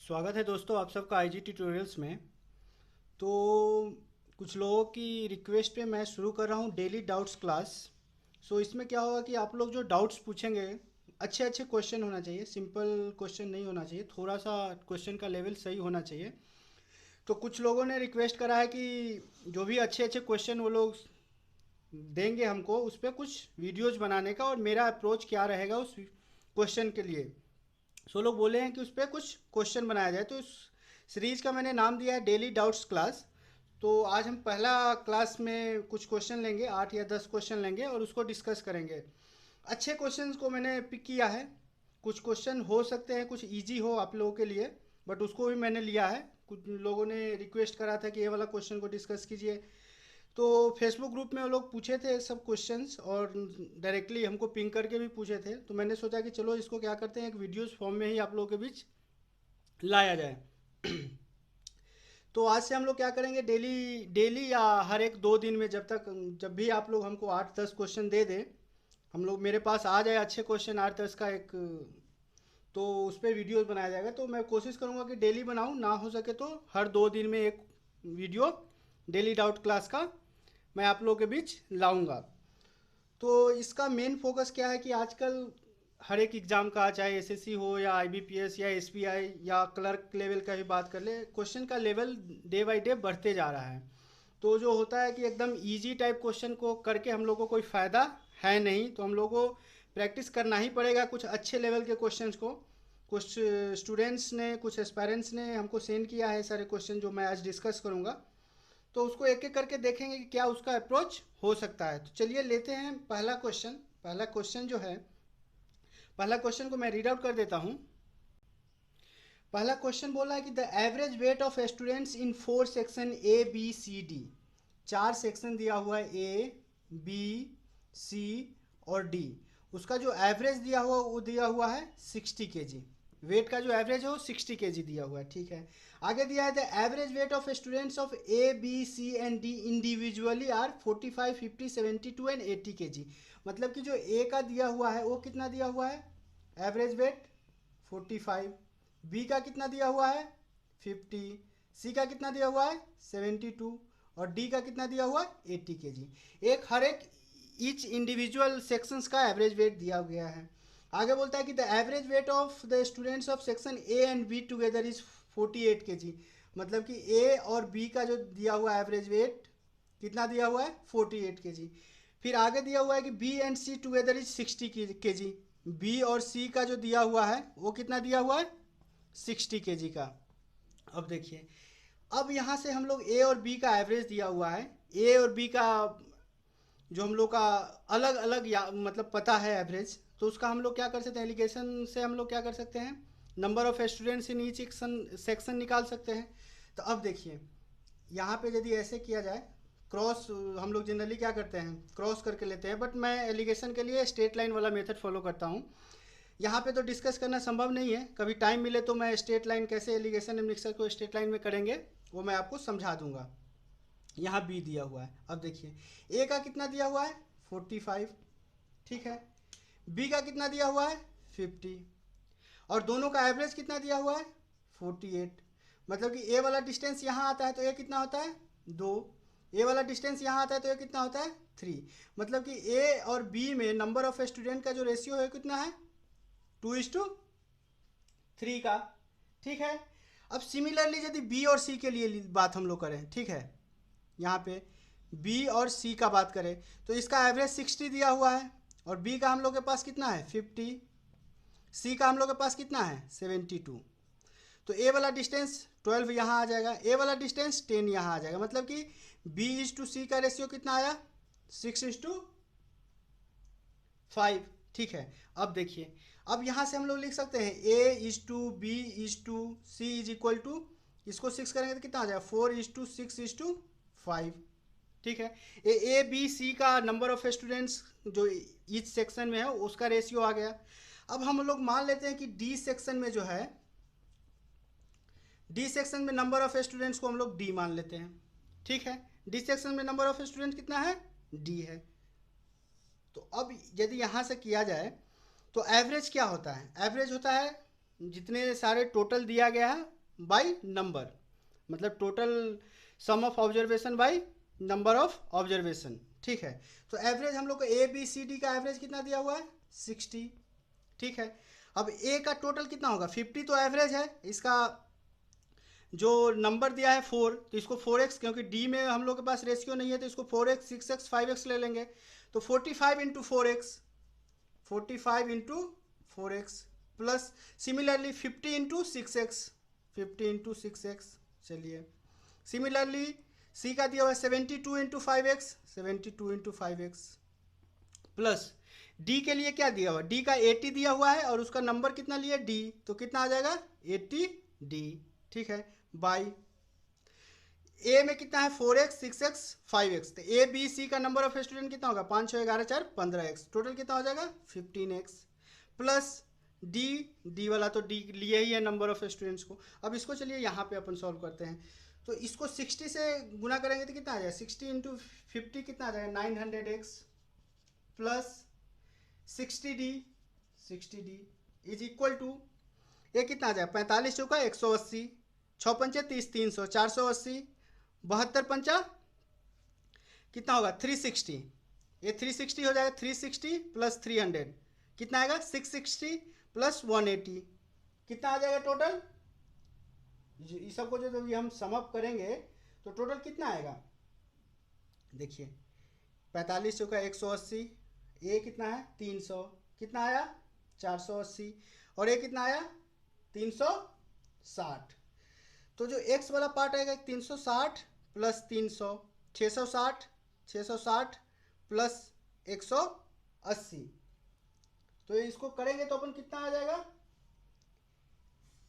स्वागत है दोस्तों आप सबका आईजी ट्यूटोरियल्स में। तो कुछ लोगों की रिक्वेस्ट पे मैं शुरू कर रहा हूँ डेली डाउट्स क्लास। इसमें क्या होगा कि आप लोग जो डाउट्स पूछेंगे, अच्छे अच्छे क्वेश्चन होना चाहिए, सिंपल क्वेश्चन नहीं होना चाहिए, थोड़ा सा क्वेश्चन का लेवल सही होना चाहिए। तो कुछ लोगों ने रिक्वेस्ट करा है कि जो भी अच्छे अच्छे क्वेश्चन वो लोग देंगे हमको, उस पर कुछ वीडियोज़ बनाने का और मेरा अप्रोच क्या रहेगा उस क्वेश्चन के लिए। लोग बोले हैं कि उस पर कुछ क्वेश्चन बनाया जाए, तो इस सीरीज का मैंने नाम दिया है डेली डाउट्स क्लास। तो आज हम पहला क्लास में कुछ क्वेश्चन लेंगे, 8 या 10 क्वेश्चन लेंगे और उसको डिस्कस करेंगे। अच्छे क्वेश्चंस को मैंने पिक किया है। कुछ क्वेश्चन हो सकते हैं कुछ इजी हो आप लोगों के लिए, बट उसको भी मैंने लिया है। कुछ लोगों ने रिक्वेस्ट करा था कि ये वाला क्वेश्चन को डिस्कस कीजिए, तो फेसबुक ग्रुप में वो लोग पूछे थे सब क्वेश्चंस और डायरेक्टली हमको पिंग करके भी पूछे थे। तो मैंने सोचा कि चलो इसको क्या करते हैं, एक वीडियोस फॉर्म में ही आप लोगों के बीच लाया जाए। तो आज से हम लोग क्या करेंगे, डेली डेली या हर एक 2 दिन में, जब भी आप लोग हमको 8-10 क्वेश्चन दे दें, हम लोग मेरे पास आ जाए अच्छे क्वेश्चन 8-10 का एक, तो उस पर वीडियोस बनाया जाएगा। तो मैं कोशिश करूँगा कि डेली बनाऊँ, ना हो सके तो हर 2 दिन में एक वीडियो डेली डाउट क्लास का मैं आप लोगों के बीच लाऊंगा। तो इसका मेन फोकस क्या है कि आजकल हर एक एग्ज़ाम का, चाहे एसएससी हो या आईबीपीएस या एसबीआई या क्लर्क लेवल का भी बात कर ले, क्वेश्चन का लेवल डे बाय डे बढ़ते जा रहा है। तो जो होता है कि एकदम इजी टाइप क्वेश्चन को करके हम लोग को कोई फ़ायदा है नहीं, तो हम लोग को प्रैक्टिस करना ही पड़ेगा कुछ अच्छे लेवल के क्वेश्चंस को। कुछ स्टूडेंट्स ने, कुछ एस्पायरेंट्स ने हमको सेंड किया है सारे क्वेश्चन जो मैं आज डिस्कस करूँगा। तो उसको एक एक करके देखेंगे कि क्या उसका अप्रोच हो सकता है। तो चलिए लेते हैं पहला क्वेश्चन। पहला क्वेश्चन जो है, पहला क्वेश्चन को मैं रीड आउट कर देता हूँ। पहला क्वेश्चन बोला है कि the average weight of students in 4 section ABCD। 4 section दिया हुआ है, A, B, C और D। उसका जो एवरेज दिया हुआ वो दिया हुआ है 60 kg। वेट का जो एवरेज है वो 60 kg दिया हुआ है, ठीक है। आगे दिया है the average weight of students of A, B, C and D individually are 45, 50, 72 and 80 kg। मतलब कि जो ए का दिया हुआ है वो कितना दिया हुआ है, एवरेज वेट 45, बी का कितना दिया हुआ है 50, सी का कितना दिया हुआ है 72 और डी का कितना दिया हुआ है 80 kg। एक हर एक ईच इंडिविजुअल सेक्शंस का एवरेज वेट दिया गया है। आगे बोलता है कि the average weight of the students of section A and be together is 48 kg। मतलब कि ए और बी का जो दिया हुआ एवरेज वेट कितना दिया हुआ है 48 kg। फिर आगे दिया हुआ है कि B and C together is 60 kg। B और सी का जो दिया हुआ है वो कितना दिया हुआ है 60 kg का। अब देखिए, अब यहाँ से हम लोग ए और बी का एवरेज दिया हुआ है, ए और बी का जो हम लोग का अलग अलग या मतलब पता है एवरेज, तो उसका हम लोग क्या कर सकते हैं, एलिगेशन से हम लोग क्या कर सकते हैं, number of students in each section निकाल सकते हैं। तो अब देखिए, यहाँ पे यदि ऐसे किया जाए, क्रॉस हम लोग जनरली क्या करते हैं क्रॉस करके लेते हैं, बट मैं एलिगेशन के लिए स्ट्रेट लाइन वाला मेथड फॉलो करता हूँ। यहाँ पे तो डिस्कस करना संभव नहीं है, कभी टाइम मिले तो मैं स्ट्रेट लाइन कैसे एलिगेशन एंड मिक्सर को स्ट्रेट लाइन में करेंगे वो मैं आपको समझा दूंगा। यहाँ बी दिया हुआ है, अब देखिए ए का कितना दिया हुआ है 45, ठीक है। बी का कितना दिया हुआ है 50 और दोनों का एवरेज कितना दिया हुआ है 48। मतलब कि ए वाला डिस्टेंस यहाँ आता है तो ये कितना होता है 2, ए वाला डिस्टेंस यहाँ आता है तो ये कितना होता है 3। मतलब कि ए और बी में नंबर ऑफ स्टूडेंट का जो रेशियो है कितना है 2:3 का, ठीक है। अब सिमिलरली यदि बी और सी के लिए बात हम लोग करें, ठीक है, यहाँ पे बी और सी का बात करें तो इसका एवरेज 60 दिया हुआ है और बी का हम लोग के पास कितना है 50, सी का हम लोग के पास कितना है 72। तो ए वाला डिस्टेंस 12 यहाँ आ जाएगा, ए वाला डिस्टेंस 10 यहाँ आ जाएगा। मतलब कि B/C का रेशियो कितना आया 6:5, ठीक है। अब देखिए, अब यहाँ से हम लोग लिख सकते हैं A/B/C इज इक्वल टू, इसको 6 करेंगे तो कितना आ जाएगा 4:6:5, ठीक है। A B C का नंबर ऑफ स्टूडेंट्स जो इस सेक्शन में है उसका रेशियो आ गया। अब हम लोग मान लेते हैं कि डी सेक्शन में जो है, डी सेक्शन में नंबर ऑफ स्टूडेंट्स को हम लोग डी मान लेते हैं, ठीक है। डी सेक्शन में नंबर ऑफ स्टूडेंट कितना है डी है। तो अब यदि यहाँ से किया जाए तो एवरेज क्या होता है, एवरेज होता है जितने सारे टोटल दिया गया है बाई नंबर, मतलब total sum of observation by number of observation, ठीक है। तो एवरेज हम लोग को ए बी सी डी का एवरेज कितना दिया हुआ है 60, ठीक है। अब ए का टोटल कितना होगा 50, तो एवरेज है इसका जो नंबर दिया है 4, तो इसको 4x, क्योंकि डी में हम लोग के पास रेशियो नहीं है तो इसको 4x 6x 5x ले लेंगे, तो 45 into 4x, 45 into 4x plus similarly 50 into 6x, 50 into 6x, चलिए सिमिलरली सी का दिया हुआ है 72 into 5x, 72 into 5x plus D के लिए क्या दिया हुआ है, डी का 80 दिया हुआ है और उसका नंबर कितना लिया डी, तो कितना आ जाएगा 80d, ठीक है, बाई ए में कितना है 4x 6x 5x, तो ए बी सी का नंबर ऑफ स्टूडेंट कितना होगा 5 6 11 4 15x, टोटल कितना हो जाएगा 15x प्लस डी, डी वाला तो डी लिए ही है नंबर ऑफ स्टूडेंट्स को। अब इसको चलिए यहाँ पे अपन सॉल्व करते हैं, तो इसको 60 से गुना करेंगे तो कितना आ जाएगा 60 इंटू 50 कितना आ जाएगा 900x plus 60d, 60d is equal to ये कितना आ जाएगा 45 चौका 180, 6 पंचे 30, 300, 480, 72 पंचा कितना होगा 360, ये 360 हो जाएगा, 360 प्लस 300 कितना आएगा 660 प्लस 180, कितना आ जाएगा टोटल, इस सबको जो अभी हम सम अप करेंगे तो टोटल कितना आएगा, देखिए 45 चौका 180, ये कितना है 300, कितना आया 480 और ये कितना आया 360, तो जो x वाला पार्ट आएगा 360 प्लस 300 660, 660 प्लस 180, तो इसको करेंगे तो अपन कितना आ जाएगा,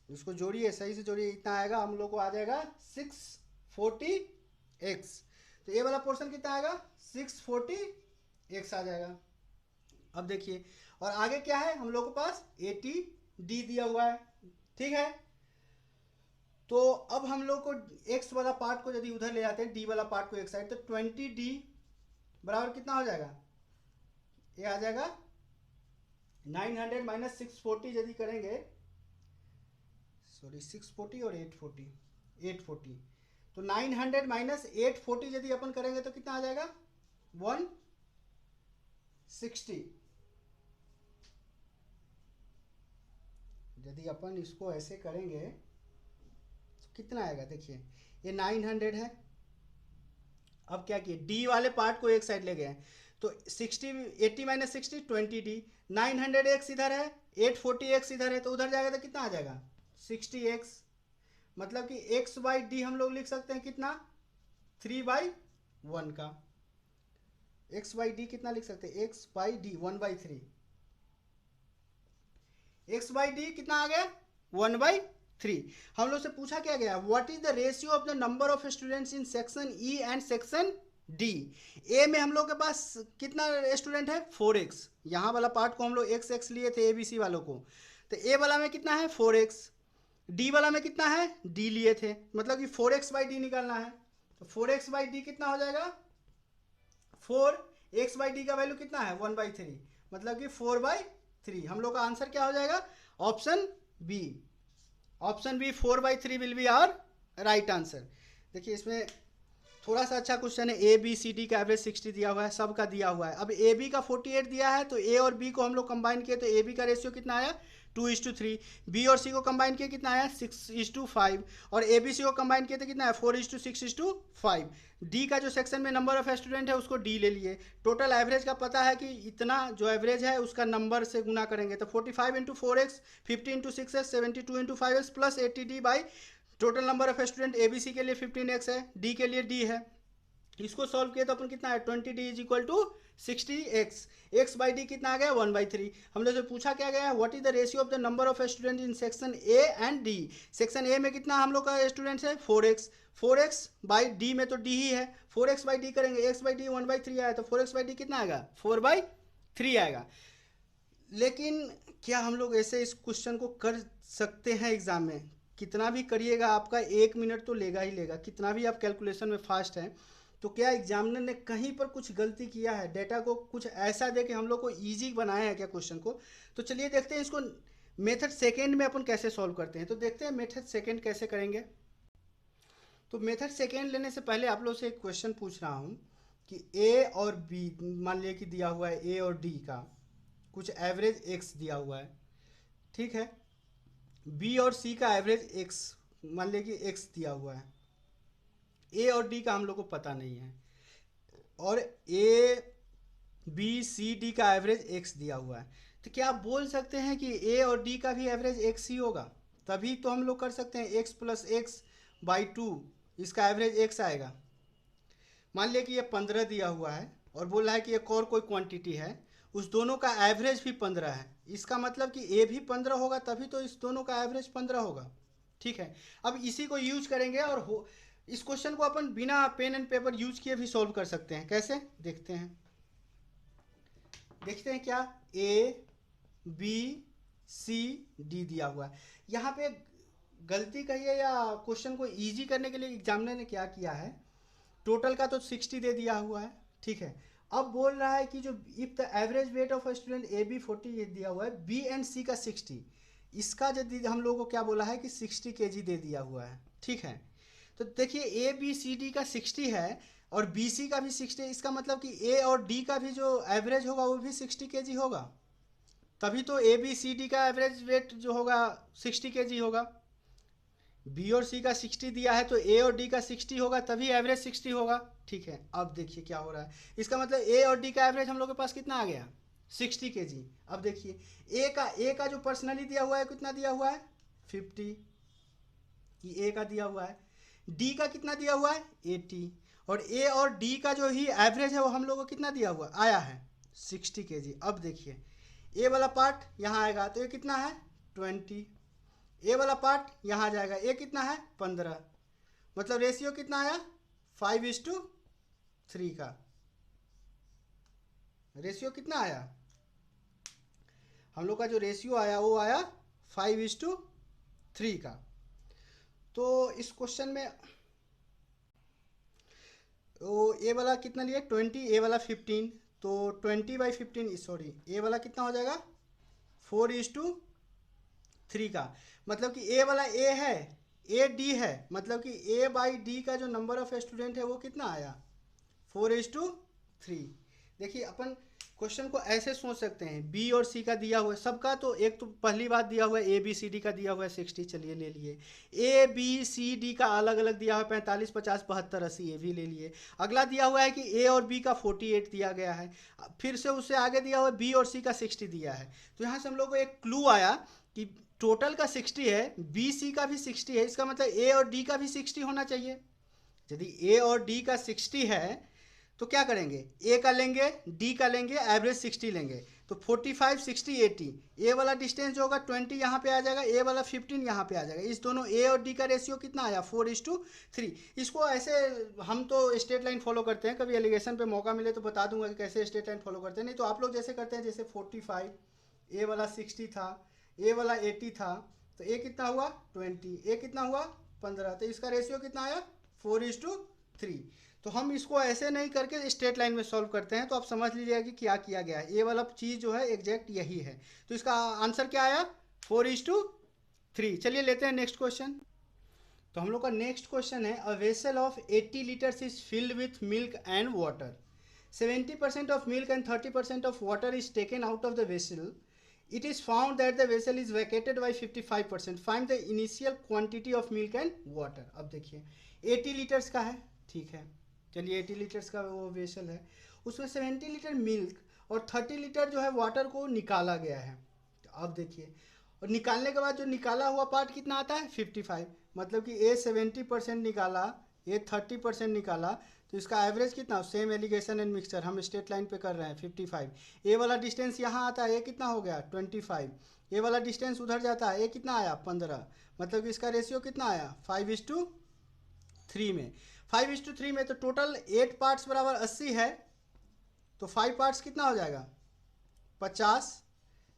इसको जोड़िए सही से जोड़िए, इतना आएगा हम लोग को आ जाएगा 640x, तो ये वाला पोर्शन कितना आएगा 640x आ जाएगा। अब देखिए और आगे क्या है हम लोग के पास 80d दिया हुआ है, ठीक है। तो अब हम लोग को x वाला पार्ट को यदि उधर ले जाते हैं d वाला पार्ट को एक साइड, तो 20d बराबर कितना हो जाएगा, ये आ जाएगा 900 माइनस 640 यदि करेंगे, सॉरी 640 और 840, 840, तो 900 माइनस 840 यदि अपन करेंगे तो कितना आ जाएगा 160, यदि अपन इसको ऐसे करेंगे तो कितना आएगा, देखिए ये 900 है। अब क्या किए डी वाले पार्ट को एक साइड ले गए तो 60 80 माइनस 60 20d, 900x इधर है 840x इधर है, तो उधर जाएगा तो कितना आ जाएगा 60x, मतलब कि x बाई डी हम लोग लिख सकते हैं कितना 3/1 का, x बाई डी कितना लिख सकते हैं x by D 1/3, x by D कितना आ गया 1/3। हम लोग से पूछा क्या गया what is the ratio of the number of students in section E and section D. A में हम लोग के पास कितना स्टूडेंट है 4x, यहाँ वाला पार्ट को हम लोग x लिए थे ABC वालों को, तो ए वाला में कितना है 4x, डी वाला में कितना है d लिए थे, मतलब कि 4x बाई डी निकालना है, तो 4x बाई डी कितना हो जाएगा 4x बाई डी का वैल्यू कितना है 1/3, मतलब कि 4/3। हम लोग का आंसर क्या हो जाएगा option B, option B 4/3 will be our right answer. देखिए इसमें थोड़ा सा अच्छा क्वेश्चन है, ए बी सी डी का एवरेज 60 दिया हुआ है, सबका दिया हुआ है। अब ए बी का 48 दिया है तो ए और बी को हम लोग कंबाइन किए तो ए बी का रेशियो कितना आया 2:3, बी और सी को कंबाइन किए कितना आया 6:5 और ए बी सी को कंबाइन किए तो कितना है 4:6:5। डी का जो सेक्शन में नंबर ऑफ स्टूडेंट है उसको डी ले लिए, टोटल एवरेज का पता है कि इतना जो एवरेज है उसका नंबर से गुना करेंगे तो 45 into 4x 50 into 6x 72 into 5x plus 80d by total number of student A B C के लिए 15x है, डी के लिए डी है, इसको सॉल्व किया तो अपन कितना है 20d is equal to 60x, x by D कितना आ गया 1/3। हम लोग से पूछा क्या गया है what is the ratio of the number of student in section A and D. Section A में कितना हम लोग का स्टूडेंट्स है 4x, 4x बाई डी में तो डी ही है, 4x बाई डी करेंगे x बाई डी 1/3 आया तो 4x बाई डी कितना आएगा 4/3 आएगा। लेकिन क्या हम लोग ऐसे इस क्वेश्चन को कर सकते हैं एग्जाम में, कितना भी करिएगा आपका 1 मिनट तो लेगा ही लेगा, कितना भी आप कैलकुलेशन में फास्ट हैं, तो क्या एग्जामिनर ने कहीं पर कुछ गलती किया है, डेटा को कुछ ऐसा दे के हम लोग को इजी बनाया है क्या क्वेश्चन को। तो चलिए देखते हैं इसको मेथड सेकेंड में अपन कैसे सॉल्व करते हैं, तो देखते हैं मेथड सेकेंड कैसे करेंगे। तो मेथड सेकेंड लेने से पहले आप लोग से एक क्वेश्चन पूछ रहा हूँ कि ए और बी, मान लिया कि दिया हुआ है ए और डी का कुछ एवरेज एक्स दिया हुआ है, ठीक है। बी और सी का एवरेज एक्स, मान लिया कि एक्स दिया हुआ है। ए और डी का हम लोग को पता नहीं है, और ए बी सी डी का एवरेज एक्स दिया हुआ है। तो क्या आप बोल सकते हैं कि ए और डी का भी एवरेज एक्स ही होगा? तभी तो हम लोग कर सकते हैं एक्स प्लस एक्स बाई 2, इसका एवरेज एक्स आएगा। मान लिया कि ये 15 दिया हुआ है और बोल रहा है कि एक और कोई क्वांटिटी है, उस दोनों का एवरेज भी 15 है, इसका मतलब कि ए भी 15 होगा, तभी तो इस दोनों का एवरेज 15 होगा, ठीक है। अब इसी को यूज करेंगे और इस क्वेश्चन को अपन बिना पेन एंड पेपर यूज किए भी सॉल्व कर सकते हैं। कैसे देखते हैं, देखते हैं क्या। ए बी सी डी दिया हुआ है। यहाँ पे गलती कहिए या क्वेश्चन को इजी करने के लिए एग्जामिनर ने क्या किया है, टोटल का तो 60 दे दिया हुआ है, ठीक है। अब बोल रहा है कि जो if the average weight of a student A B 40 ये दिया हुआ है, बी एंड सी का 60, इसका जो हम लोगों को क्या बोला है कि 60 kg दे दिया हुआ है, ठीक है। तो देखिए ए बी सी डी का 60 है और बी सी का भी 60 है, इसका मतलब कि ए और डी का भी जो एवरेज होगा वो भी 60 kg होगा, तभी तो ए बी सी डी का एवरेज वेट जो होगा 60 kg होगा। बी और सी का 60 दिया है तो ए और डी का 60 होगा, तभी एवरेज 60 होगा, ठीक है। अब देखिए क्या हो रहा है, इसका मतलब ए और डी का एवरेज हम लोग के पास कितना आ गया, 60 kg। अब देखिए ए का जो पर्सनली दिया हुआ है कितना दिया हुआ है, 50, ये ए का दिया हुआ है। डी का कितना दिया हुआ है, 80, और ए और डी का जो ही एवरेज है वो हम लोग को कितना दिया हुआ आया है, 60 kg। अब देखिए ए वाला पार्ट यहाँ आएगा तो ये कितना है, 20, ए वाला पार्ट यहाँ आ जाएगा, ए कितना है, 15, मतलब रेशियो कितना आया, 5:3 का रेशियो कितना आया, हम लोग का जो रेशियो आया वो आया 5:3 का। तो इस क्वेश्चन में वो ए वाला कितना लिया 20, ए वाला 15, तो 20/15, सॉरी ए वाला कितना हो जाएगा 4:3 का। मतलब कि ए वाला ए है, ए डी है, मतलब कि ए बाई डी का जो नंबर ऑफ स्टूडेंट है वो कितना आया, 4:3। देखिए अपन क्वेश्चन को ऐसे सोच सकते हैं, बी और सी का दिया हुआ है सबका, तो एक तो पहली बात दिया हुआ है ए बी सी डी का दिया हुआ है 60, चलिए ले लिए। ए बी सी डी का अलग अलग दिया हुआ है 45, 50, 72, 80, ये भी ले लिए। अगला दिया हुआ है कि ए और बी का 48 दिया गया है, फिर से उससे आगे दिया हुआ है बी और सी का 60 दिया है। तो यहाँ से हम लोग को एक क्लू आया कि टोटल का 60 है, बी सी का भी 60 है, इसका मतलब ए और डी का भी 60 होना चाहिए। यदि ए और डी का 60 है तो क्या करेंगे, ए का लेंगे डी का लेंगे, एवरेज 60 लेंगे, तो 45, 60, 80, ए वाला डिस्टेंस जो होगा 20 यहाँ पे आ जाएगा, ए वाला 15 यहाँ पे आ जाएगा। इस दोनों ए और डी का रेशियो कितना आया, 4:3। इसको ऐसे हम तो स्ट्रेट लाइन फॉलो करते हैं, कभी एलिगेशन पे मौका मिले तो बता दूंगा कि कैसे स्ट्रेट लाइन फॉलो करते हैं, नहीं तो आप लोग जैसे करते हैं, जैसे 45, ए वाला 60 था, ए वाला 80 था, तो ए कितना हुआ 20, ए कितना हुआ 15, तो इसका रेशियो कितना आया 4:3। तो हम इसको ऐसे नहीं करके स्ट्रेट लाइन में सॉल्व करते हैं, तो आप समझ लीजिएगा कि क्या किया गया है। ये वाला चीज़ जो है एग्जैक्ट यही है, तो इसका आंसर क्या आया 4:3। चलिए लेते हैं नेक्स्ट क्वेश्चन। तो हम लोग का नेक्स्ट क्वेश्चन है, a vessel of 80 litres is filled with milk and water, 70% of milk and 30% of water is taken out of the vessel, it is found that the vessel is vacated by 55%, find the initial quantity of milk and water। अब देखिए 80 litres का है, ठीक है, चलिए 80 litres का वो vessel है, उसमें 70 लीटर मिल्क और 30 लीटर जो है वाटर को निकाला गया है। तो अब देखिए, और निकालने के बाद जो निकाला हुआ पार्ट कितना आता है 55, मतलब कि ए 70% निकाला, ए 30% निकाला, तो इसका एवरेज कितना, सेम एलिगेशन एंड मिक्सचर हम स्ट्रेट लाइन पे कर रहे हैं 55। ए वाला डिस्टेंस यहाँ आता है, ए कितना हो गया 25, ए वाला डिस्टेंस उधर जाता है, ए कितना आया 15, मतलब कि इसका रेशियो कितना आया 5:3 में। 5:3 में तो टोटल 8 पार्ट्स बराबर 80 है, तो 5 पार्ट्स कितना हो जाएगा 50,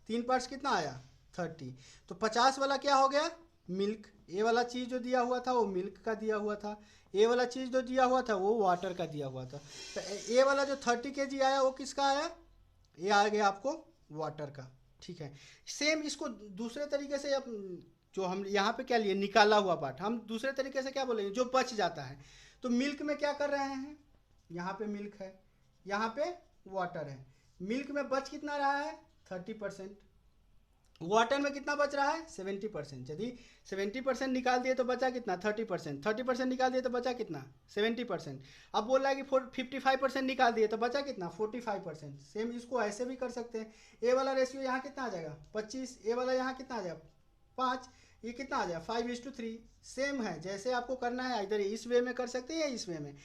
3 पार्ट्स कितना आया 30, तो 50 वाला क्या हो गया मिल्क, ए वाला चीज़ जो दिया हुआ था वो मिल्क का दिया हुआ था, ए वाला चीज़ जो दिया हुआ था वो वाटर का दिया हुआ था। तो ए वाला जो 30 kg आया वो किसका आया, ये आ गया आपको वाटर का, ठीक है। सेम इसको दूसरे तरीके से, अब जो हम यहाँ पे क्या लिए, निकाला हुआ पार्ट, हम दूसरे तरीके से क्या बोलेंगे, जो बच जाता है। तो मिल्क में क्या कर रहे हैं, यहाँ पे मिल्क है, यहाँ पे वाटर है। मिल्क में बच कितना रहा है, 30%। वाटर में कितना बच रहा है, 70%। यदि 70% निकाल दिए तो बचा कितना, 30%। 30% निकाल दिए तो बचा कितना, 70%। अब बोल रहा है कि 55% निकाल दिए तो बचा कितना, 45%। सेम इसको ऐसे भी कर सकते हैं। ए वाला रेशियो यहाँ कितना आ जाएगा, 25। ए वाला यहाँ कितना आ जाएगा, 5। ये कितना आ जाएगा, 5:3। सेम है, जैसे आपको करना है, इधर इस वे में कर सकते हैं या इस वे में।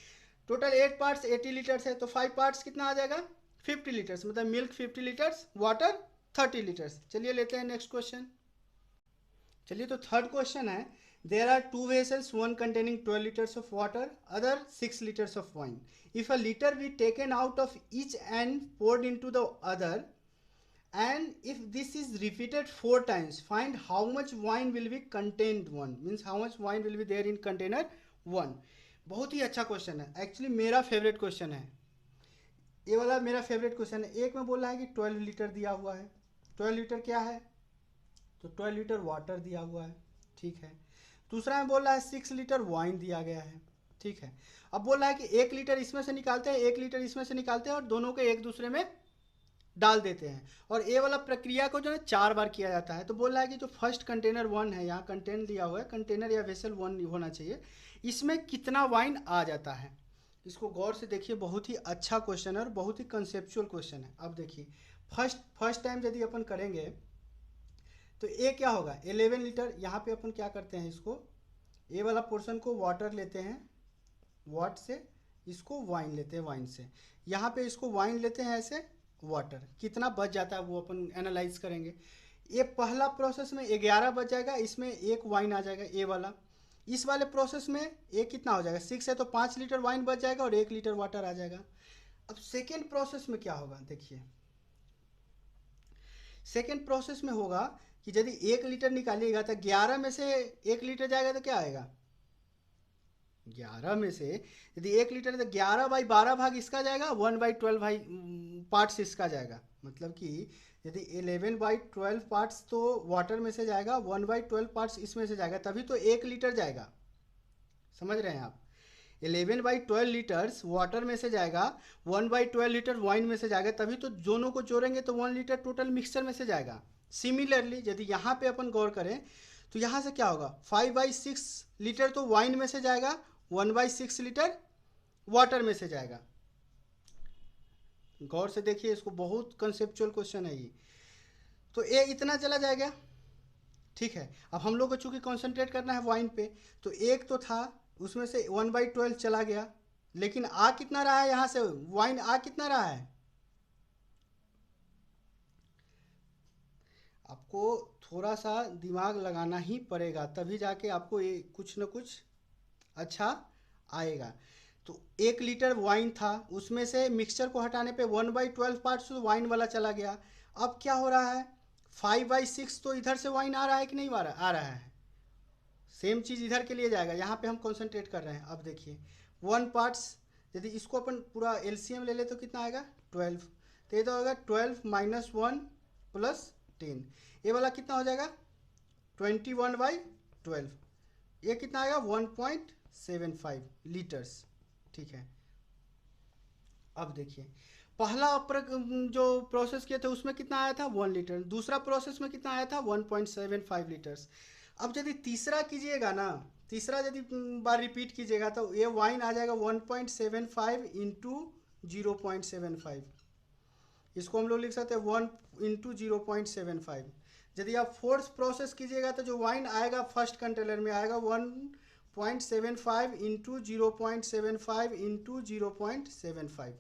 टोटल 8 पार्ट्स 80 लीटर्स है, तो 5 पार्ट्स कितना आ जाएगा, 50 लीटर्स। मतलब मिल्क 50 लीटर्स, वाटर 30 लीटर्स। चलिए लेते हैं नेक्स्ट क्वेश्चन। चलिए, तो थर्ड क्वेश्चन है, there are 2 vessels, one containing 12 litres of water, other 6 litres of wine. If a litre be taken out of each and poured into the other, and if this is repeated 4 times, find how much wine will be contained one, means how much wine will be there in container 1। बहुत ही अच्छा question है, actually मेरा favourite question है ये वाला, मेरा favourite question है। एक में बोल रहा है कि 12 लीटर दिया हुआ है। 12 लीटर क्या है, तो 12 लीटर वाटर दिया हुआ है, ठीक है। दूसरा में बोल रहा है 6 लीटर वाइन दिया गया है, ठीक है। अब बोल रहा है कि 1 लीटर इसमें से निकालते हैं, 1 लीटर इसमें से निकालते हैं, और दोनों को एक दूसरे में डाल देते हैं। और ये वाला प्रक्रिया को जो है 4 बार किया जाता है। तो बोल रहा है कि जो फर्स्ट कंटेनर 1 है, यहाँ कंटेनर दिया हुआ है, कंटेनर या वेसल 1 होना चाहिए, इसमें कितना वाइन आ जाता है। इसको गौर से देखिए, बहुत ही अच्छा क्वेश्चन है और बहुत ही कंसेप्चुअल क्वेश्चन है। अब देखिए, फर्स्ट टाइम यदि अपन करेंगे तो ए क्या होगा, 11 लीटर। यहाँ पे अपन क्या करते हैं, इसको ए वाला पोर्शन को वाटर लेते हैं, वाट से, इसको वाइन लेते हैं, वाइन से। यहाँ पे इसको वाइन लेते हैं ऐसे, वाटर। कितना बच जाता है वो अपन एनालाइज करेंगे। ये पहला प्रोसेस में 11 बच जाएगा, इसमें एक वाइन आ जाएगा, ए वाला। इस वाले प्रोसेस में एक कितना हो जाएगा, 6 है, तो 5 लीटर वाइन बच जाएगा और 1 लीटर वाटर आ जाएगा। अब सेकेंड प्रोसेस में क्या होगा, देखिए सेकेंड प्रोसेस में होगा कि यदि 1 लीटर निकालिएगा तो 11 में से 1 लीटर जाएगा तो क्या आएगा, 11 में से यदि 1 लीटर तो 11/12 भाग इसका जाएगा, 1/12 भाई पार्ट्स इसका जाएगा। मतलब कि यदि 11/12 पार्ट्स तो वाटर में से जाएगा, 1/12 पार्ट्स इसमें से जाएगा, तभी तो 1 लीटर जाएगा। समझ रहे हैं आप, 11/12 लीटर्स वाटर में से जाएगा, 1/12 लीटर वाइन में से जाएगा, तभी तो दोनों को जोड़ेंगे तो 1 लीटर टोटल मिक्सचर में से जाएगा। सिमिलरली यदि यहाँ पे अपन गौर करें तो यहाँ से क्या होगा, 5/6 लीटर तो वाइन में से जाएगा, 1/6 लीटर वाटर में से जाएगा। गौर से देखिए, इसको बहुत कंसेप्चुअल क्वेश्चन है ये। तो ए इतना चला जाएगा, ठीक है। अब हम लोग को चूंकि कॉन्सेंट्रेट करना है वाइन पे, तो एक तो था, उसमें से 1/12 चला गया, लेकिन आ कितना रहा है, यहाँ से वाइन आ कितना रहा है, आपको थोड़ा सा दिमाग लगाना ही पड़ेगा, तभी जाके आपको ये कुछ न कुछ अच्छा आएगा। तो 1 लीटर वाइन था, उसमें से मिक्सचर को हटाने पे 1/12 पार्ट्स तो वाइन वाला चला गया। अब क्या हो रहा है, 5/6 तो इधर से वाइन आ रहा है कि नहीं आ रहा है, सेम चीज़ इधर के लिए जाएगा, यहाँ पे हम कंसंट्रेट कर रहे हैं। अब देखिए 1 पार्ट्स, यदि इसको अपन पूरा एलसीएम ले ले तो कितना आएगा, 12। तो ये तो होगा 12 - 1 + 10। ये वाला कितना हो जाएगा, 21/12। ये कितना आएगा, 1.75 लीटर्स, ठीक है। अब देखिए, पहला जो प्रोसेस किए थे उसमें कितना आया था, 1 लीटर। दूसरा प्रोसेस में कितना आया था, 1.75 लीटर्स। अब यदि तीसरा कीजिएगा ना, तीसरा यदि बार रिपीट कीजिएगा तो ये वाइन आ जाएगा 1.75 × 0.75। इसको हम लोग लिख सकते हैं 1 × 0.75। यदि आप फोर्थ प्रोसेस कीजिएगा तो जो वाइन आएगा फर्स्ट कंटेनर में आएगा 1.75 × 0.75 × 0.75,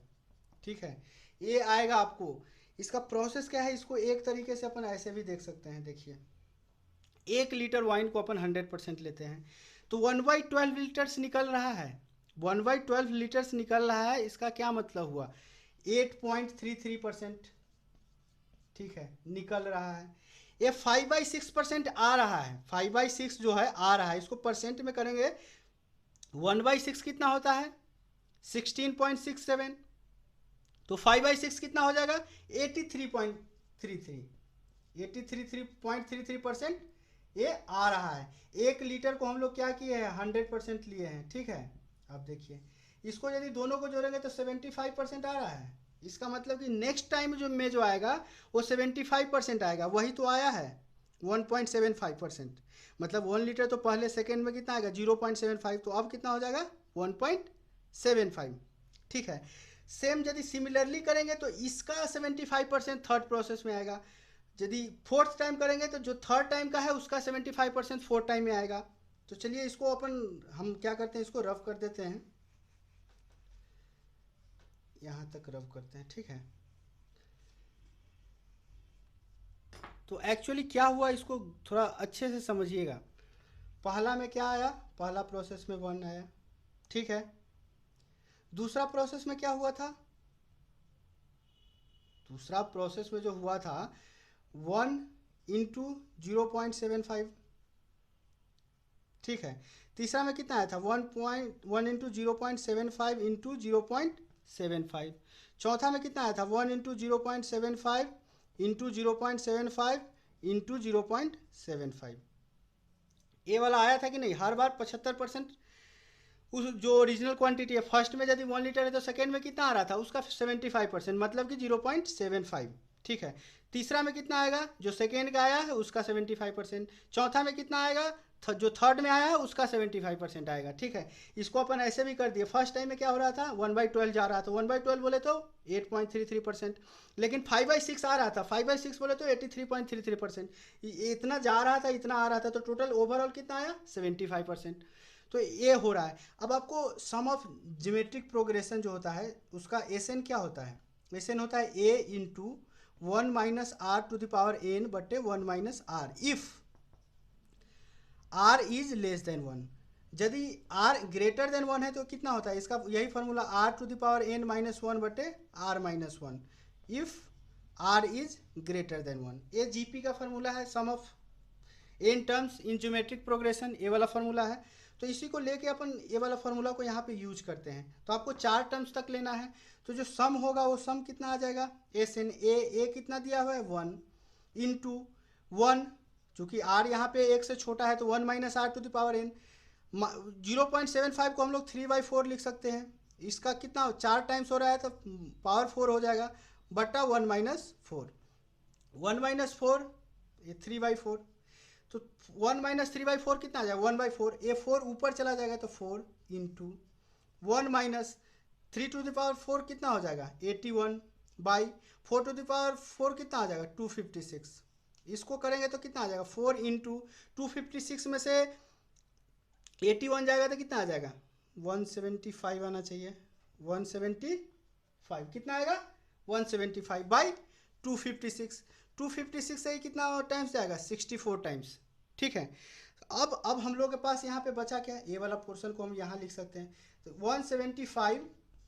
ठीक है। ये आएगा आपको। इसका प्रोसेस क्या है, इसको एक तरीके से अपन ऐसे भी देख सकते हैं। देखिए 1 लीटर वाइन को अपन 100% लेते हैं, तो 1/12 लीटर्स निकल रहा है, 1/12 लीटर्स निकल रहा है। इसका क्या मतलब हुआ, 8.33%, ठीक है, निकल रहा है। ये 5/6% आ रहा है, 5/6 जो है आ रहा है, इसको परसेंट में करेंगे 1/6 कितना होता है, 16.67। तो 5/6 कितना हो जाएगा, 83.33। 83.33% ये आ रहा है। 1 लीटर को हम लोग क्या किए हैं, 100% लिए हैं, ठीक है। अब देखिए इसको यदि दोनों को जोड़ेंगे तो 75% आ रहा है। इसका मतलब कि नेक्स्ट टाइम जो आएगा वो 75% आएगा, वही तो आया है 1.75%। मतलब 1 लीटर तो पहले सेकेंड में कितना आएगा 0.75, तो अब कितना हो जाएगा 1.75, ठीक है। सेम यदि सिमिलरली करेंगे तो इसका 75% थर्ड प्रोसेस में आएगा। यदि फोर्थ टाइम करेंगे तो जो थर्ड टाइम का है उसका 75% फोर्थ टाइम में आएगा। तो चलिए इसको हम क्या करते हैं, इसको रफ कर देते हैं, यहाँ तक रफ करते हैं, ठीक है। तो एक्चुअली क्या हुआ इसको थोड़ा अच्छे से समझिएगा। पहला में क्या आया, पहला प्रोसेस में 1 आया, ठीक है। दूसरा प्रोसेस में क्या हुआ था, दूसरा प्रोसेस में जो हुआ था 1 इंटू 0.75, ठीक है। तीसरा में कितना आया था 1 इंटू 0.75 इंटू 0.75। चौथा में कितना आया था 1 इंटू 0.75 इंटू 0.75 इंटू 0.75। ये वाला आया था कि नहीं, हर बार 75% उस जो ओरिजिनल क्वांटिटी है। फर्स्ट में यदि 1 लीटर है तो सेकेंड में कितना आ रहा था उसका 75%, मतलब कि 0.75, ठीक है। तीसरा में कितना आएगा, जो सेकेंड का आया है उसका 75%। चौथा में कितना आएगा, जो थर्ड में आया है उसका 75% आएगा, ठीक है। इसको अपन ऐसे भी कर दिए, फर्स्ट टाइम में क्या हो रहा था 1/12 जा रहा था, 1/12 बोले तो 8.33%, लेकिन 5/6 आ रहा था, 5/6 बोले तो 83.33%। इतना जा रहा था, इतना आ रहा था, तो टोटल ओवरऑल कितना आया 75%। तो ये हो रहा है। अब आपको सम ऑफ ज्योमेट्रिक प्रोग्रेशन जो होता है उसका एसएन क्या होता है, एसएन होता है A into 1 minus R to the power N बटे 1 minus R if R is less than 1। यदि आर ग्रेटर देन 1 है तो कितना होता है, इसका यही formula R to the power N minus 1 बटे R minus 1 if R is greater than 1। ये जीपी का फॉर्मूला है, sum of N terms in geometric progression, ये वाला फॉर्मूला है। तो इसी को लेके अपन ये वाला फॉर्मूला को यहाँ पे यूज करते हैं। तो आपको 4 टर्म्स तक लेना है, तो जो सम होगा वो सम कितना आ जाएगा, एस एन ए कितना दिया हुआ है 1 इंटू 1, चूँकि आर यहाँ पे 1 से छोटा है तो 1 minus R to the power N. 0.75 को हम लोग 3/4 लिख सकते हैं, इसका कितना 4 टाइम्स हो रहा है तो पावर 4 हो जाएगा, बटा 1 माइनस 4, 1 माइनस 4 ये 3/4, तो 1 माइनस 3/4 कितना आ जाएगा 1/4, ये 4 ऊपर चला जाएगा तो 4 into 1 minus 3 to the power 4 कितना हो जाएगा 81 बाई 4 टू द पावर 4 कितना आ जाएगा 256। इसको करेंगे तो कितना आ जाएगा 4 इंटू 256 में से 81 जाएगा तो कितना आ जाएगा 175 आना चाहिए, 175 कितना आएगा 175 बाई 256 से ही कितना टाइम्स जाएगा 64 टाइम्स, ठीक है। अब हम लोग के पास यहाँ पे बचा क्या, ये वाला पोर्शन को हम यहाँ लिख सकते हैं, तो 175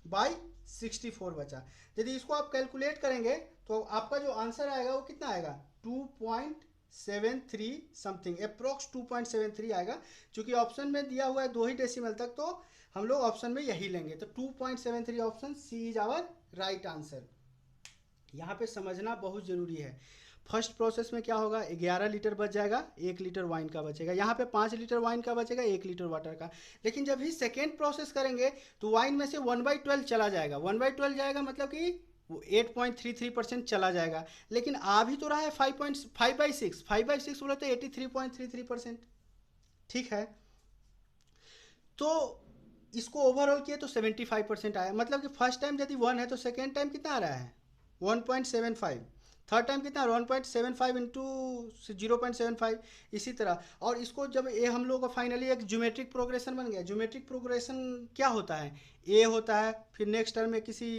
बाई 64 बचा। यदि इसको आप कैलकुलेट करेंगे तो आपका जो आंसर आएगा वो कितना आएगा 2.73 समथिंग, अप्रोक्स 2.73 आएगा। क्योंकि ऑप्शन में दिया हुआ है 2 ही डेसिमल तक, तो हम लोग ऑप्शन में यही लेंगे, तो 2.73 option C is our right answer. यहाँ पे समझना बहुत ज़रूरी है। फर्स्ट प्रोसेस में क्या होगा 11 लीटर बच जाएगा, 1 लीटर वाइन का बचेगा, यहाँ पे 5 लीटर वाइन का बचेगा, 1 लीटर वाटर का। लेकिन जब ही सेकेंड प्रोसेस करेंगे तो वाइन में से 1/12 चला जाएगा, 1/12 जाएगा मतलब कि वो 8.33% चला जाएगा, लेकिन आ भी तो रहा है 5/6 बोले तो 83.33%, ठीक है। तो इसको ओवरऑल किए तो 75% आया, मतलब कि फर्स्ट टाइम यदि 1 है तो सेकेंड टाइम कितना आ रहा है 1.75, थर्ड टाइम कितना 1.75 इंटू 0.75, इसी तरह। और इसको जब ये हम लोग का फाइनली एक ज्योमेट्रिक प्रोग्रेशन बन गया। ज्योमेट्रिक प्रोग्रेशन क्या होता है, ए होता है, फिर नेक्स्ट टर्म में किसी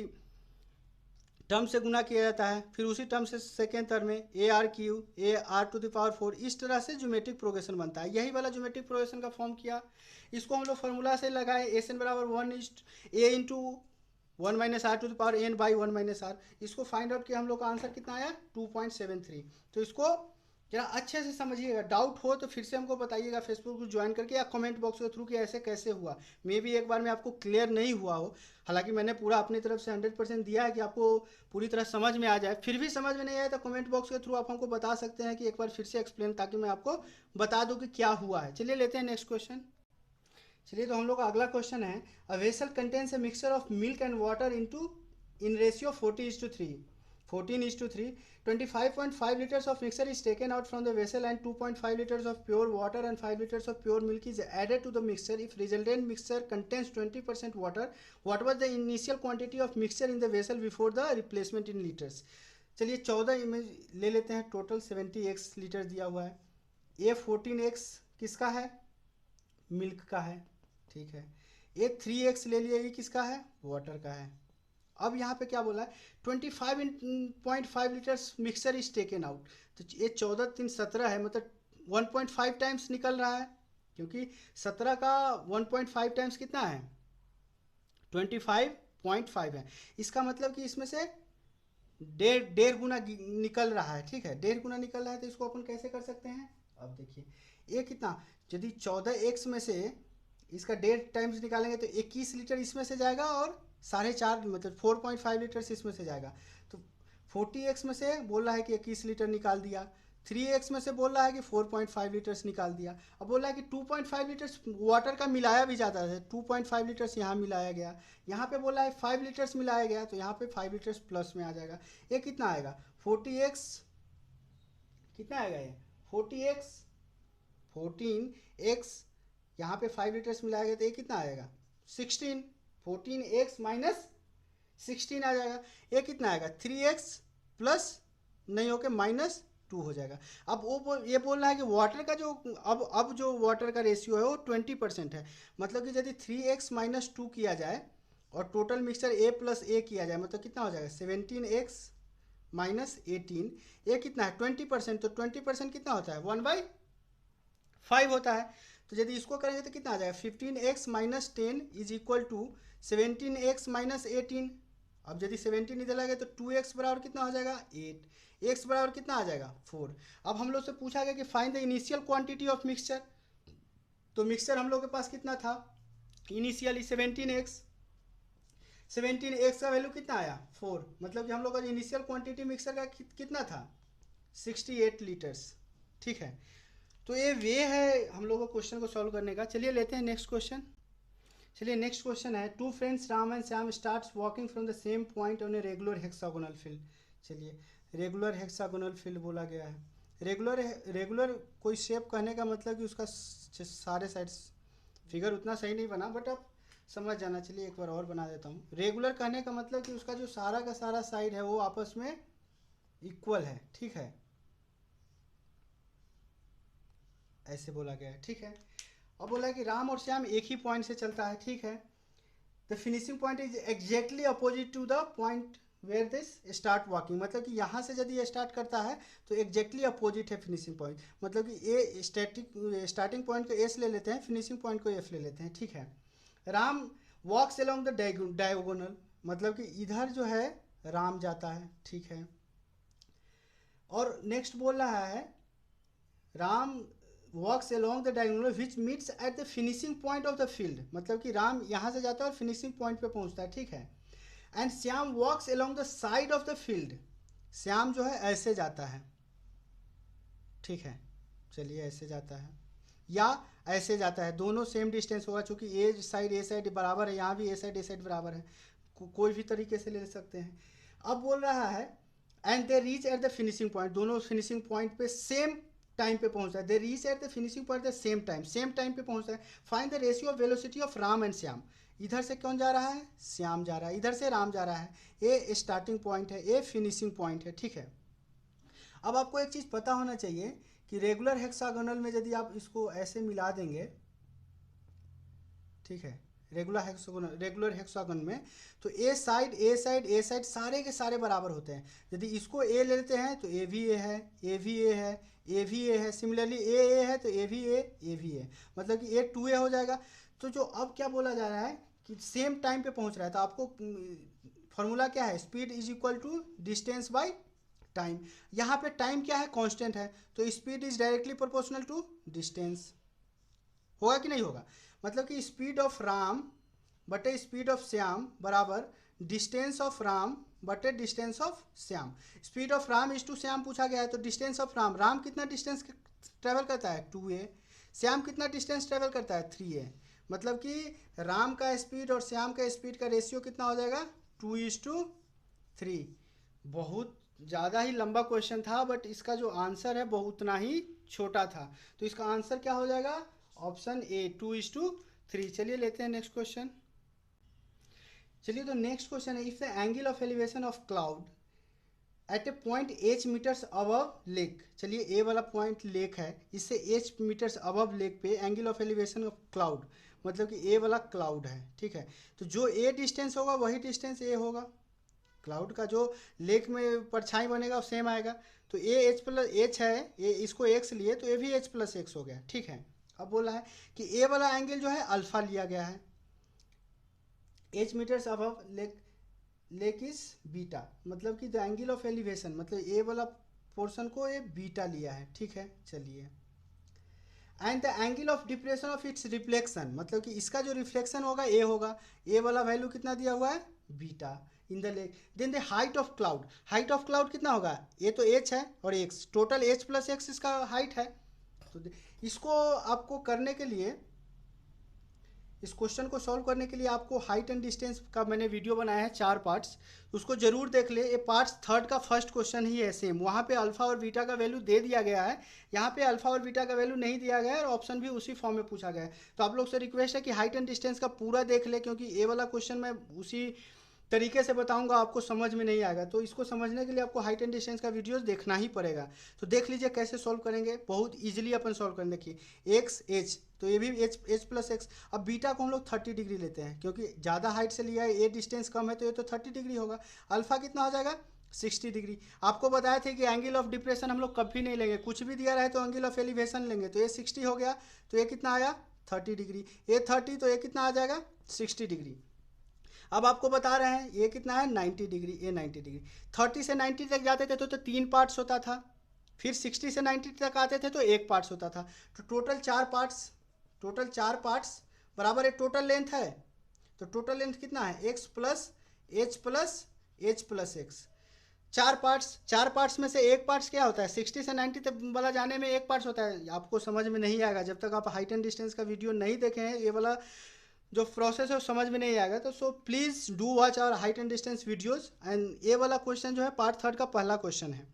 टर्म से गुना किया जाता है, फिर उसी टर्म से सेकेंड टर्म में AR टू द पावर 4, इस तरह से ज्योमेट्रिक प्रोग्रेशन बनता है। यही वाला ज्योमेट्रिक प्रोग्रेशन का फॉर्म किया, इसको हम लोग फार्मूला से लगाए, एस एन बराबर 1 into 1 minus R to the power N by 1 minus R. इसको फाइंड आउट किया, हम लोग का आंसर कितना आया 2.73। तो इसको जरा अच्छे से समझिएगा, डाउट हो तो फिर से हमको बताइएगा फेसबुक को ज्वाइन करके या कमेंट बॉक्स के थ्रू कि ऐसे कैसे हुआ। मे भी एक बार में आपको क्लियर नहीं हुआ हो, हालांकि मैंने पूरा अपनी तरफ से 100% दिया है कि आपको पूरी तरह समझ में आ जाए। फिर भी समझ में नहीं आया तो कमेंट बॉक्स के थ्रू आप हमको बता सकते हैं कि एक बार फिर से एक्सप्लेन, ताकि मैं आपको बता दूँ कि क्या हुआ है। चलिए लेते हैं नेक्स्ट क्वेश्चन। चलिए तो हम लोग का अगला क्वेश्चन है, a vessel contains a mixture of milk and water in ratio 40:3, 14:3, 25.5 liters of mixture is taken out from the vessel and 2.5 liters of pure water and 5 liters of pure milk is added to the mixture. If resultant mixture contains 20% water, what was the initial quantity of mixture in the vessel before the replacement in liters? चलिए 14 image ले लेते हैं, total 70x litre दिया हुआ है। ये 14x किसका है? मिल्क का है, ठीक है। ये 3x ले लिया, ये किसका है? वाटर का है। अब यहाँ पे क्या बोला है? 25.5 litres mixer is taken out, तो ये 14×3 = 17 है, मतलब 1.5 टाइम्स निकल रहा है, क्योंकि 17 का 1.5 टाइम्स कितना है? 25.5 है। इसका मतलब कि इसमें से डेढ़ गुना निकल रहा है, ठीक है। डेढ़ गुना निकल रहा है, तो इसको अपन कैसे कर सकते हैं? अब देखिए, ये कितना, यदि 14x में से इसका 1.5 टाइम्स निकालेंगे तो 21 लीटर इसमें से जाएगा और 4.5 मतलब 4.5 लीटर्स इसमें से जाएगा। तो 40x में से बोल रहा है कि 21 लीटर निकाल दिया, 3x में से बोल रहा है कि 4.5 लीटर्स निकाल दिया। अब बोल रहा है कि 2.5 लीटर्स वाटर का मिलाया भी जाता है, 2.5 लीटर्स यहाँ मिलाया गया, यहाँ पे बोला है 5 लीटर्स मिलाया गया, तो यहाँ पे 5 लीटर्स प्लस में आ जाएगा। ये कितना आएगा? 40x कितना आएगा? ये 14x यहाँ पे 5 लीटर्स मिलाया गया, तो ये कितना आएगा? 16। 14x माइनस 16 आ जाएगा। ये कितना आएगा? 3x प्लस नहीं होके -2 हो जाएगा। अब ये बोल रहा है कि वाटर का जो अब जो वाटर का रेशियो है वो 20% है, मतलब कि यदि 3x माइनस 2 किया जाए और total mixture a plus a किया जाए, मतलब कितना हो जाएगा? 17x माइनस 18, ये कितना है? 20%, तो 20% कितना होता है? 1/5 होता है। तो यदि इसको करेंगे तो कितना आ जाएगा? 15x minus 10 is equal to 17x minus 18। अब यदि 17 इधर लगे तो 2x बराबर कितना हो जाएगा? 8। x बराबर कितना आ जाएगा? 4। अब हम लोग से पूछा गया कि find the initial quantity of mixture, तो मिक्सचर हम लोग के पास कितना था इनिशियली? 17x। 17x का वैल्यू कितना आया? 4, मतलब कि हम लोग का इनिशियल क्वांटिटी मिक्सर का कितना था? 68 लीटर्स, ठीक है। तो ये वे है हम लोग को क्वेश्चन को सॉल्व करने का। चलिए लेते हैं नेक्स्ट क्वेश्चन। चलिए नेक्स्ट क्वेश्चन है, two friends Ram and Shyam starts walking from the same point on a regular hexagonal field. चलिए रेगुलर हेक्सागोनल फील्ड बोला गया है। रेगुलर कोई शेप कहने का मतलब कि उसका सारे साइड्स, फिगर उतना सही नहीं बना बट आप समझ जाना। चलिए एक बार और बना देता हूँ। रेगुलर कहने का मतलब कि उसका जो सारा का सारा साइड है वो आपस में इक्वल है, ठीक है, ऐसे बोला गया है, ठीक है। अब बोला है कि राम और श्याम एक ही पॉइंट से चलता है, ठीक है। The finishing point is exactly opposite to the point where this start walking, मतलब कि यहाँ से यदि ये स्टार्ट करता है तो एग्जैक्टली अपोजिट है फिनिशिंग पॉइंट, मतलब कि ए स्टार्टिंग पॉइंट को एस ले लेते हैं, फिनिशिंग पॉइंट को एफ ले लेते हैं, ठीक है। Ram walks along the diagonal, मतलब कि इधर जो है राम जाता है, ठीक है। और नेक्स्ट बोल रहा है Ram walks along the diagonal which meets at the finishing point of the field, मतलब कि राम यहाँ से जाता है और फिनिशिंग पॉइंट पे पहुँचता है, ठीक है। And Shyam walks along the side of the field, Shyam जो है ऐसे जाता है, ठीक है। चलिए ऐसे जाता है या ऐसे जाता है, दोनों सेम डिस्टेंस होगा, चूंकि ए साइड बराबर है, यहाँ भी ए साइड बराबर है, कोई भी तरीके से ले सकते हैं। अब बोल रहा है and they reach at the finishing point, दोनों फिनिशिंग पॉइंट पे सेम टाइम पे पहुंचता है। They reach at the finishing point the same time पे पहुंचता है। Find the ratio of velocity of Ram and Shyam, इधर से कौन जा रहा है? श्याम जा रहा है, इधर से राम जा रहा है। ए स्टार्टिंग पॉइंट है, ए फिनिशिंग पॉइंट है, ठीक है। अब आपको एक चीज़ पता होना चाहिए कि रेगुलर हेक्सागोनल में यदि आप इसको ऐसे मिला देंगे, ठीक है, रेगुलर हेक्सागोन में तो ए साइड सारे के सारे बराबर होते हैं। यदि इसको ए ले लेते हैं तो ए भी ए है, ए भी ए है, ए भी ए है, सिमिलरली ए है तो ए भी ए, मतलब कि ए 2a हो जाएगा। तो जो अब क्या बोला जा रहा है कि सेम टाइम पे पहुंच रहा है, तो आपको फॉर्मूला क्या है? Speed is equal to distance by time. यहाँ पे टाइम क्या है, कांस्टेंट है, तो speed is directly proportional to distance. होगा कि नहीं होगा? मतलब कि स्पीड ऑफ राम बटे स्पीड ऑफ श्याम बराबर डिस्टेंस ऑफ राम बटे distance of Shyam. Speed of Ram is to Shyam पूछा गया है, तो डिस्टेंस ऑफ राम, राम कितना डिस्टेंस ट्रेवल करता है 2a, श्याम कितना डिस्टेंस ट्रेवल करता है 3a। मतलब कि राम का स्पीड और श्याम का स्पीड का रेशियो कितना हो जाएगा 2:3। बहुत ज़्यादा ही लंबा क्वेश्चन था, बट इसका जो आंसर है वो उतना ही छोटा था। तो इसका आंसर क्या हो जाएगा, ऑप्शन ए 2:3। चलिए लेते हैं नेक्स्ट क्वेश्चन। चलिए तो नेक्स्ट क्वेश्चन है, if the angle of elevation of cloud at a point h metres above lake. चलिए ए वाला पॉइंट लेक है, इससे h मीटर्स अबव लेक पे angle of elevation of cloud, मतलब कि ए वाला क्लाउड है, ठीक है। तो जो ए डिस्टेंस होगा वही डिस्टेंस ए होगा। क्लाउड का जो लेक में परछाई बनेगा वो सेम आएगा। तो ए एच प्लस एच है, ए इसको एक्स लिए तो ए भी एच प्लस एक्स हो गया, ठीक है। अब बोला है कि ए वाला एंगल जो है अल्फा लिया गया है, H metres above lake is beta, मतलब कि द एंगल ऑफ एलिवेशन, मतलब ए वाला पोर्शन को ये बीटा लिया है, ठीक है। चलिए and the angle of depression of its reflection, मतलब कि इसका जो रिफ्लेक्शन होगा ए होगा, ए वाला वैल्यू कितना दिया हुआ है beta in the lake. Then the height of cloud, height of cloud कितना होगा, ये तो एच है और X, total H plus X इसका हाइट है। तो इसको आपको करने के लिए, इस क्वेश्चन को सॉल्व करने के लिए आपको हाइट एंड डिस्टेंस का मैंने वीडियो बनाया है 4 पार्ट्स, उसको जरूर देख ले। ये पार्ट्स थर्ड का फर्स्ट क्वेश्चन ही है सेम, वहाँ पे अल्फा और बीटा का वैल्यू दे दिया गया है, यहाँ पे अल्फा और बीटा का वैल्यू नहीं दिया गया है और ऑप्शन भी उसी फॉर्म में पूछा गया है। तो आप लोग से रिक्वेस्ट है कि हाइट एंड डिस्टेंस का पूरा देख ले, क्योंकि ये वाला क्वेश्चन मैं उसी तरीके से बताऊंगा, आपको समझ में नहीं आएगा। तो इसको समझने के लिए आपको हाइट एंड डिस्टेंस का वीडियोस देखना ही पड़ेगा। तो देख लीजिए कैसे सॉल्व करेंगे, बहुत इजीली अपन सॉल्व करेंगे। देखिए एक्स एच, तो ये भी एच प्लस एक्स। अब बीटा को हम लोग 30 डिग्री लेते हैं, क्योंकि ज़्यादा हाइट से लिया है, ये डिस्टेंस कम है, तो ये तो 30 डिग्री होगा। अल्फा कितना हो जाएगा 60 डिग्री। आपको बताया थे कि एंगल ऑफ डिप्रेशन हम लोग कभी नहीं लेंगे, कुछ भी दिया रहे तो एंगल ऑफ एलिवेशन लेंगे। तो ये 60 हो गया, तो ये कितना आया 30 डिग्री, ये 30, तो ये कितना आ जाएगा 60 डिग्री। अब आपको बता रहे हैं ये कितना है 90 डिग्री, ये 90 डिग्री। 30 से 90 तक जाते थे तो 3 पार्ट्स होता था, फिर 60 से 90 तक आते थे तो 1 पार्ट्स होता था। तो टोटल 4 पार्ट्स बराबर एक टोटल लेंथ है। तो टोटल लेंथ कितना है x plus H plus x. 4 parts में से 1 पार्ट्स क्या होता है 60 से 90 तक वाला जाने में 1 पार्ट्स होता है। आपको समझ में नहीं आएगा जब तक आप हाइट एंड डिस्टेंस का वीडियो नहीं देखे हैं, ये वाला जो प्रोसेस है वो समझ में नहीं आएगा। तो so please do watch our height and distance videos. And ये वाला क्वेश्चन जो है पार्ट थर्ड का पहला क्वेश्चन है,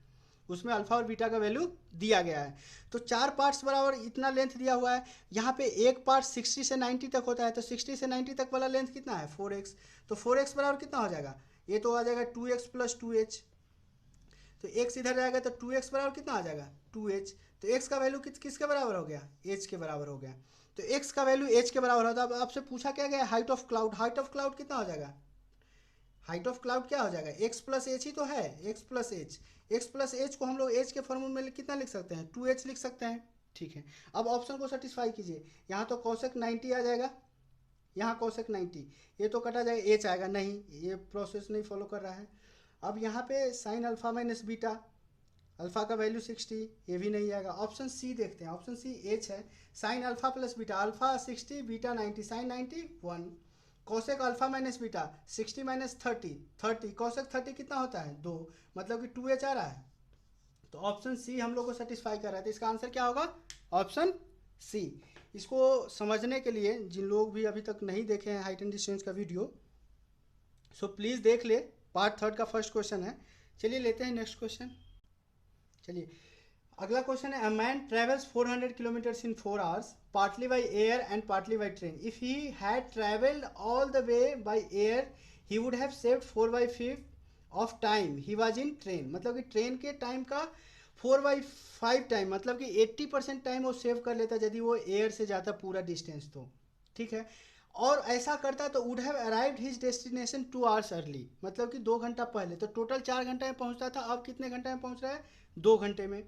उसमें अल्फा और बीटा का वैल्यू दिया गया है। तो 4 पार्ट्स बराबर इतना लेंथ दिया हुआ है। यहाँ पे एक पार्ट 60 से 90 तक होता है, तो 60 से 90 तक वाला लेंथ कितना है 4x। तो 4x बराबर कितना हो जाएगा, ये तो आ जाएगा 2x प्लस 2h। तो x इधर जाएगा तो 2x बराबर कितना आ जाएगा 2h। तो x का वैल्यू किसके बराबर हो गया h के बराबर हो गया। तो x का वैल्यू h के बराबर होता है। अब आपसे पूछा क्या गया height of cloud, height of cloud कितना हो जाएगा, हाइट ऑफ क्लाउड क्या हो जाएगा x प्लस एच ही तो है, x प्लस एच को हम लोग h के फॉर्मूले में कितना लिख सकते हैं 2h लिख सकते हैं, ठीक है। अब ऑप्शन को सेटिस्फाई कीजिए, यहाँ तो कोसेक 90 आ जाएगा, यहाँ कोसेक 90, ये तो कटा जाएगा h आएगा, नहीं ये प्रोसेस नहीं फॉलो कर रहा है। अब यहाँ पे sine alpha minus beta, alpha का वैल्यू 60, ये भी नहीं आएगा। ऑप्शन सी देखते हैं, ऑप्शन सी एच है, sine alpha plus beta, alpha 60 beta 90, sine 90 1, cosec alpha minus beta 60 माइनस 30, कोसेक 30 कितना होता है 2, मतलब कि 2h आ रहा है। तो ऑप्शन सी हम लोग को सेटिस्फाई कर रहा है, तो इसका आंसर क्या होगा ऑप्शन सी। इसको समझने के लिए जिन लोग भी अभी तक नहीं देखे हैं हाइट एंड डिस्टेंस का वीडियो, सो प्लीज़ देख ले, पार्ट थर्ड का फर्स्ट क्वेश्चन है। चलिए लेते हैं नेक्स्ट क्वेश्चन। चलिए अगला क्वेश्चन है, a man travels 400 kilometres in 4 hours partly by air and partly by train. If he had travelled all the way by air he would have saved 4/5 of time he was in train. मतलब कि train के time का 4/5 time, मतलब कि 80% time वो save कर लेता यदि वो एयर से जाता पूरा डिस्टेंस, तो ठीक है। और ऐसा करता तो would have arrived his destination 2 hours early, मतलब कि 2 घंटा पहले। तो टोटल 4 घंटे में पहुंचता था, अब कितने घंटे में पहुंच रहा है 2 घंटे में,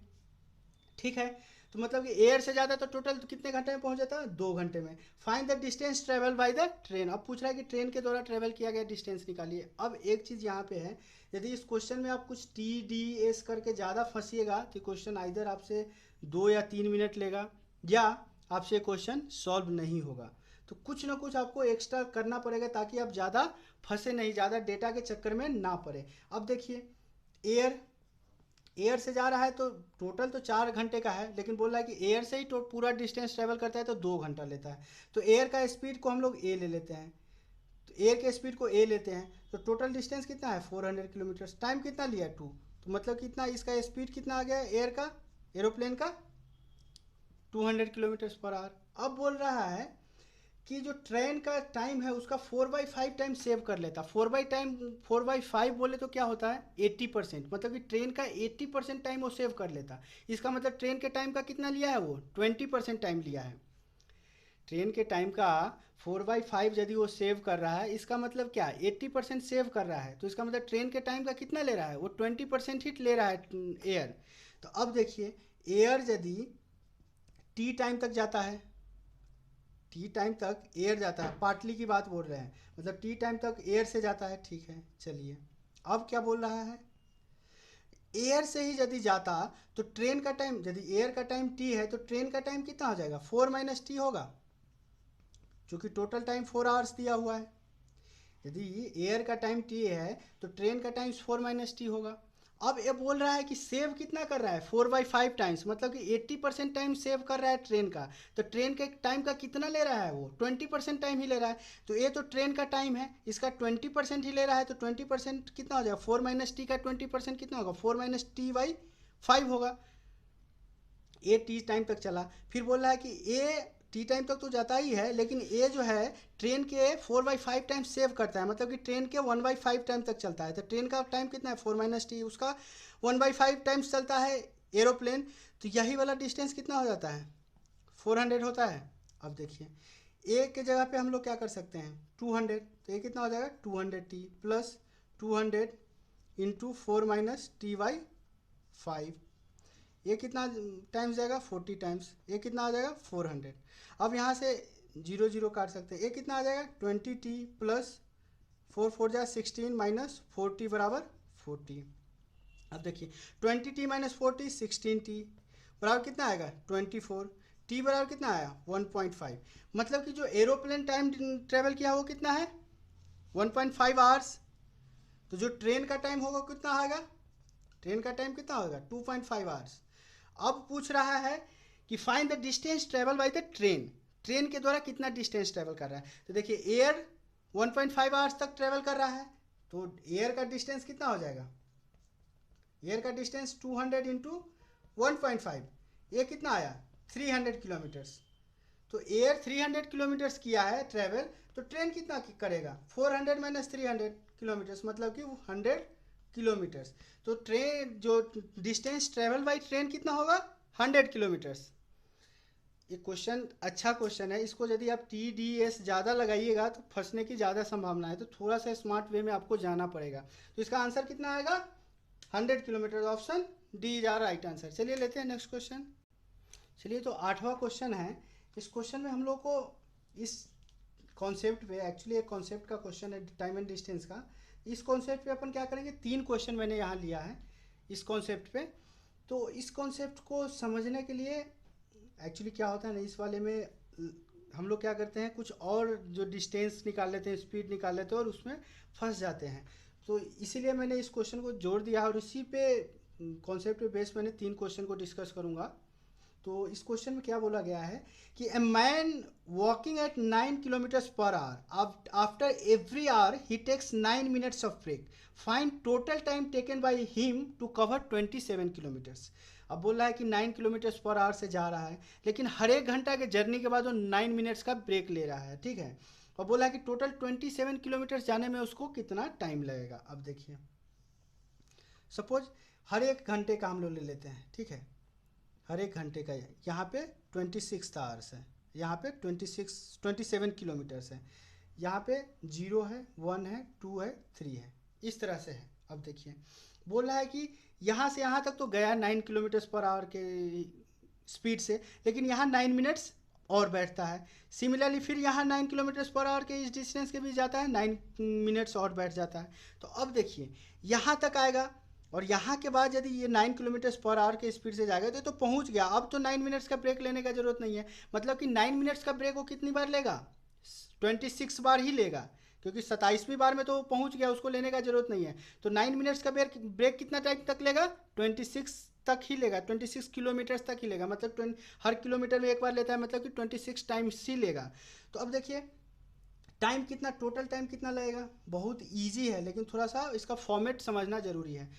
ठीक है। तो मतलब कि एयर से ज़्यादा तो टोटल तो कितने घंटे में पहुंच जाता है, 2 घंटे में। Find the distance travel by the train. अब पूछ रहा है कि ट्रेन के द्वारा ट्रेवल किया गया डिस्टेंस निकालिए। अब एक चीज़ यहाँ पे है, यदि इस क्वेश्चन में आप कुछ TDS करके ज़्यादा फंसिएगा तो क्वेश्चन आइदर आपसे 2 या 3 मिनट लेगा, या आपसे क्वेश्चन सॉल्व नहीं होगा। तो कुछ ना कुछ आपको एक्स्ट्रा करना पड़ेगा ताकि आप ज़्यादा फंसे नहीं, ज़्यादा डेटा के चक्कर में ना पड़े। अब देखिए, एयर से जा रहा है तो टोटल तो 4 घंटे का है, लेकिन बोल रहा है कि एयर से ही पूरा डिस्टेंस ट्रेवल करता है तो 2 घंटा लेता है। तो एयर का स्पीड को हम लोग ए ले लेते हैं, तो एयर के स्पीड को ए लेते हैं, तो टोटल डिस्टेंस कितना है 400 किलोमीटर। टाइम कितना लिया 2, तो मतलब कितना इसका स्पीड कितना आ गया एयर का, एरोप्लेन का 200 किलोमीटर पर आवर। अब बोल रहा है कि जो ट्रेन का टाइम है उसका 4/5 टाइम सेव कर लेता। 4/5 बोले तो क्या होता है 80%, मतलब कि ट्रेन का 80% टाइम वो सेव कर लेता। इसका मतलब ट्रेन के टाइम का कितना लिया है वो 20% टाइम लिया है। ट्रेन के टाइम का 4/5 यदि वो सेव कर रहा है, इसका मतलब क्या 80% सेव कर रहा है, तो इसका मतलब ट्रेन के टाइम का कितना ले रहा है वो 20% ही ले रहा है एयर। तो अब देखिए, एयर यदि टी टाइम तक जाता है, टी टाइम तक एयर जाता है, पार्टली की बात बोल रहे हैं, मतलब टी टाइम तक एयर से जाता है, ठीक है। चलिए अब क्या बोल रहा है, एयर से ही यदि जाता तो ट्रेन का टाइम, यदि एयर का टाइम टी है तो ट्रेन का टाइम कितना हो जाएगा 4 - टी होगा, क्योंकि टोटल टाइम 4 आवर्स दिया हुआ है। यदि एयर का टाइम टी है तो ट्रेन का टाइम 4 - टी होगा। अब ये बोल रहा है कि सेव कितना कर रहा है 4/5 टाइम्स, मतलब कि 80% टाइम सेव कर रहा है ट्रेन का। तो ट्रेन के टाइम का कितना ले रहा है वो 20% टाइम ही ले रहा है। तो ये तो ट्रेन का टाइम है, इसका 20% ही ले रहा है, तो 20% कितना हो जाएगा 4 - टी का 20% कितना होगा 4 - टी/5 होगा। ए टी टाइम तक चला, फिर बोल रहा है कि ए टी टाइम तक तो जाता ही है, लेकिन ए जो है ट्रेन के 4/5 टाइम सेव करता है, मतलब कि ट्रेन के 1/5 टाइम तक चलता है। तो ट्रेन का टाइम कितना है 4 - टी, उसका 1/5 टाइम्स चलता है एरोप्लेन। तो यही वाला डिस्टेंस कितना हो जाता है 400 होता है। अब देखिए, ए के जगह पे हम लोग क्या कर सकते हैं 200, तो ये कितना हो जाएगा 200T प्लस 200 इंटू 4 - टी/5, ये कितना टाइम्स जाएगा 40 टाइम्स, ये कितना आ जाएगा 400। अब यहाँ से 0 0 काट सकते हैं, ये कितना आ जाएगा 20T प्लस 4 4 जा 16 माइनस 4T बराबर 40। अब देखिए 20T - 40 16T बराबर कितना आएगा 24, T बराबर कितना आया 1.5। मतलब कि जो एरोप्लेन टाइम ट्रेवल किया वो कितना है 1.5 आवर्स। तो जो ट्रेन का टाइम होगा कितना आएगा, ट्रेन का टाइम कितना होगा 2.5 आवर्स। अब पूछ रहा है कि find the distance travel by the train, train के द्वारा कितना डिस्टेंस ट्रेवल कर रहा है। तो देखिए एयर 1.5 आवर्स तक ट्रेवल कर रहा है, तो एयर का डिस्टेंस कितना हो जाएगा, एयर का डिस्टेंस 200 इंटू 1.5, ये कितना आया 300 किलोमीटर्स। तो एयर 300 किलोमीटर्स किया है ट्रेवल, तो ट्रेन कितना करेगा 400 - 300 किलोमीटर्स, मतलब कि 100 किलोमीटर्स। तो ट्रेन जो डिस्टेंस ट्रेवल बाई ट्रेन कितना होगा 100 किलोमीटर्स। ये क्वेश्चन अच्छा क्वेश्चन है, इसको यदि आप TDS ज़्यादा लगाइएगा तो फंसने की ज़्यादा संभावना है, तो थोड़ा सा स्मार्ट वे में आपको जाना पड़ेगा। तो इसका आंसर कितना आएगा 100 kilometre, option D is our right answer. चलिए लेते हैं नेक्स्ट क्वेश्चन। चलिए तो 8वां क्वेश्चन है। इस क्वेश्चन में हम लोग को इस कॉन्सेप्ट पे, एक्चुअली एक कॉन्सेप्ट का क्वेश्चन है टाइम एंड डिस्टेंस का। इस कॉन्सेप्ट पे अपन क्या करेंगे 3 क्वेश्चन मैंने यहाँ लिया है इस कॉन्सेप्ट पे। तो इस कॉन्सेप्ट को समझने के लिए एक्चुअली क्या होता है ना, इस वाले में हम लोग क्या करते हैं कुछ और जो डिस्टेंस निकाल लेते हैं, स्पीड निकाल लेते हैं और उसमें फंस जाते हैं। तो इसीलिए मैंने इस क्वेश्चन को जोड़ दिया और इसी पे कॉन्सेप्ट पे बेस मैंने 3 क्वेश्चन को डिस्कस करूँगा। तो इस क्वेश्चन में क्या बोला गया है कि a man walking at 9 kilometres per hour, after every hour he takes 9 minutes of break, find total time taken by him to cover 27 kilometres. अब बोल रहा है कि 9 किलोमीटर्स पर आवर से जा रहा है, लेकिन हर एक घंटा के जर्नी के बाद वो 9 मिनट्स का ब्रेक ले रहा है, ठीक है। और बोला है कि टोटल 27 किलोमीटर्स जाने में उसको कितना टाइम लगेगा। अब देखिए सपोज हर एक घंटे का हम लोग ले लेते हैं, ठीक है, हर एक घंटे का। यहाँ पे 26 आवर्स है, यहाँ पे 27 किलोमीटर्स है, यहाँ पे 0 है 1 है 2 है 3 है, इस तरह से है। अब देखिए बोल रहा है कि यहाँ से यहाँ तक तो गया 9 किलोमीटर्स पर आवर के स्पीड से, लेकिन यहाँ 9 मिनट्स और बैठता है। सिमिलरली फिर यहाँ 9 किलोमीटर पर आवर के इस डिस्टेंस के बीच जाता है, 9 मिनट्स और बैठ जाता है। तो अब देखिए यहाँ तक आएगा और यहाँ के बाद यदि ये 9 किलोमीटर पर आवर के स्पीड से जाएगा तो पहुँच गया। अब तो 9 मिनट्स का ब्रेक लेने का जरूरत नहीं है, मतलब कि 9 मिनट्स का ब्रेक वो कितनी बार लेगा, 26 बार ही लेगा, क्योंकि 27वीं बार में तो वो पहुँच गया, उसको लेने का जरूरत नहीं है। तो 9 मिनट्स का ब्रेक कितना टाइम तक लेगा, 26 तक ही लेगा, 26 किलोमीटर तक ही लेगा, मतलब हर किलोमीटर में एक बार लेता है, मतलब कि 26 टाइम्स ही लेगा। तो अब देखिए टाइम कितना, टोटल टाइम कितना लगेगा, बहुत इजी है, लेकिन थोड़ा सा इसका फॉर्मेट समझना जरूरी है।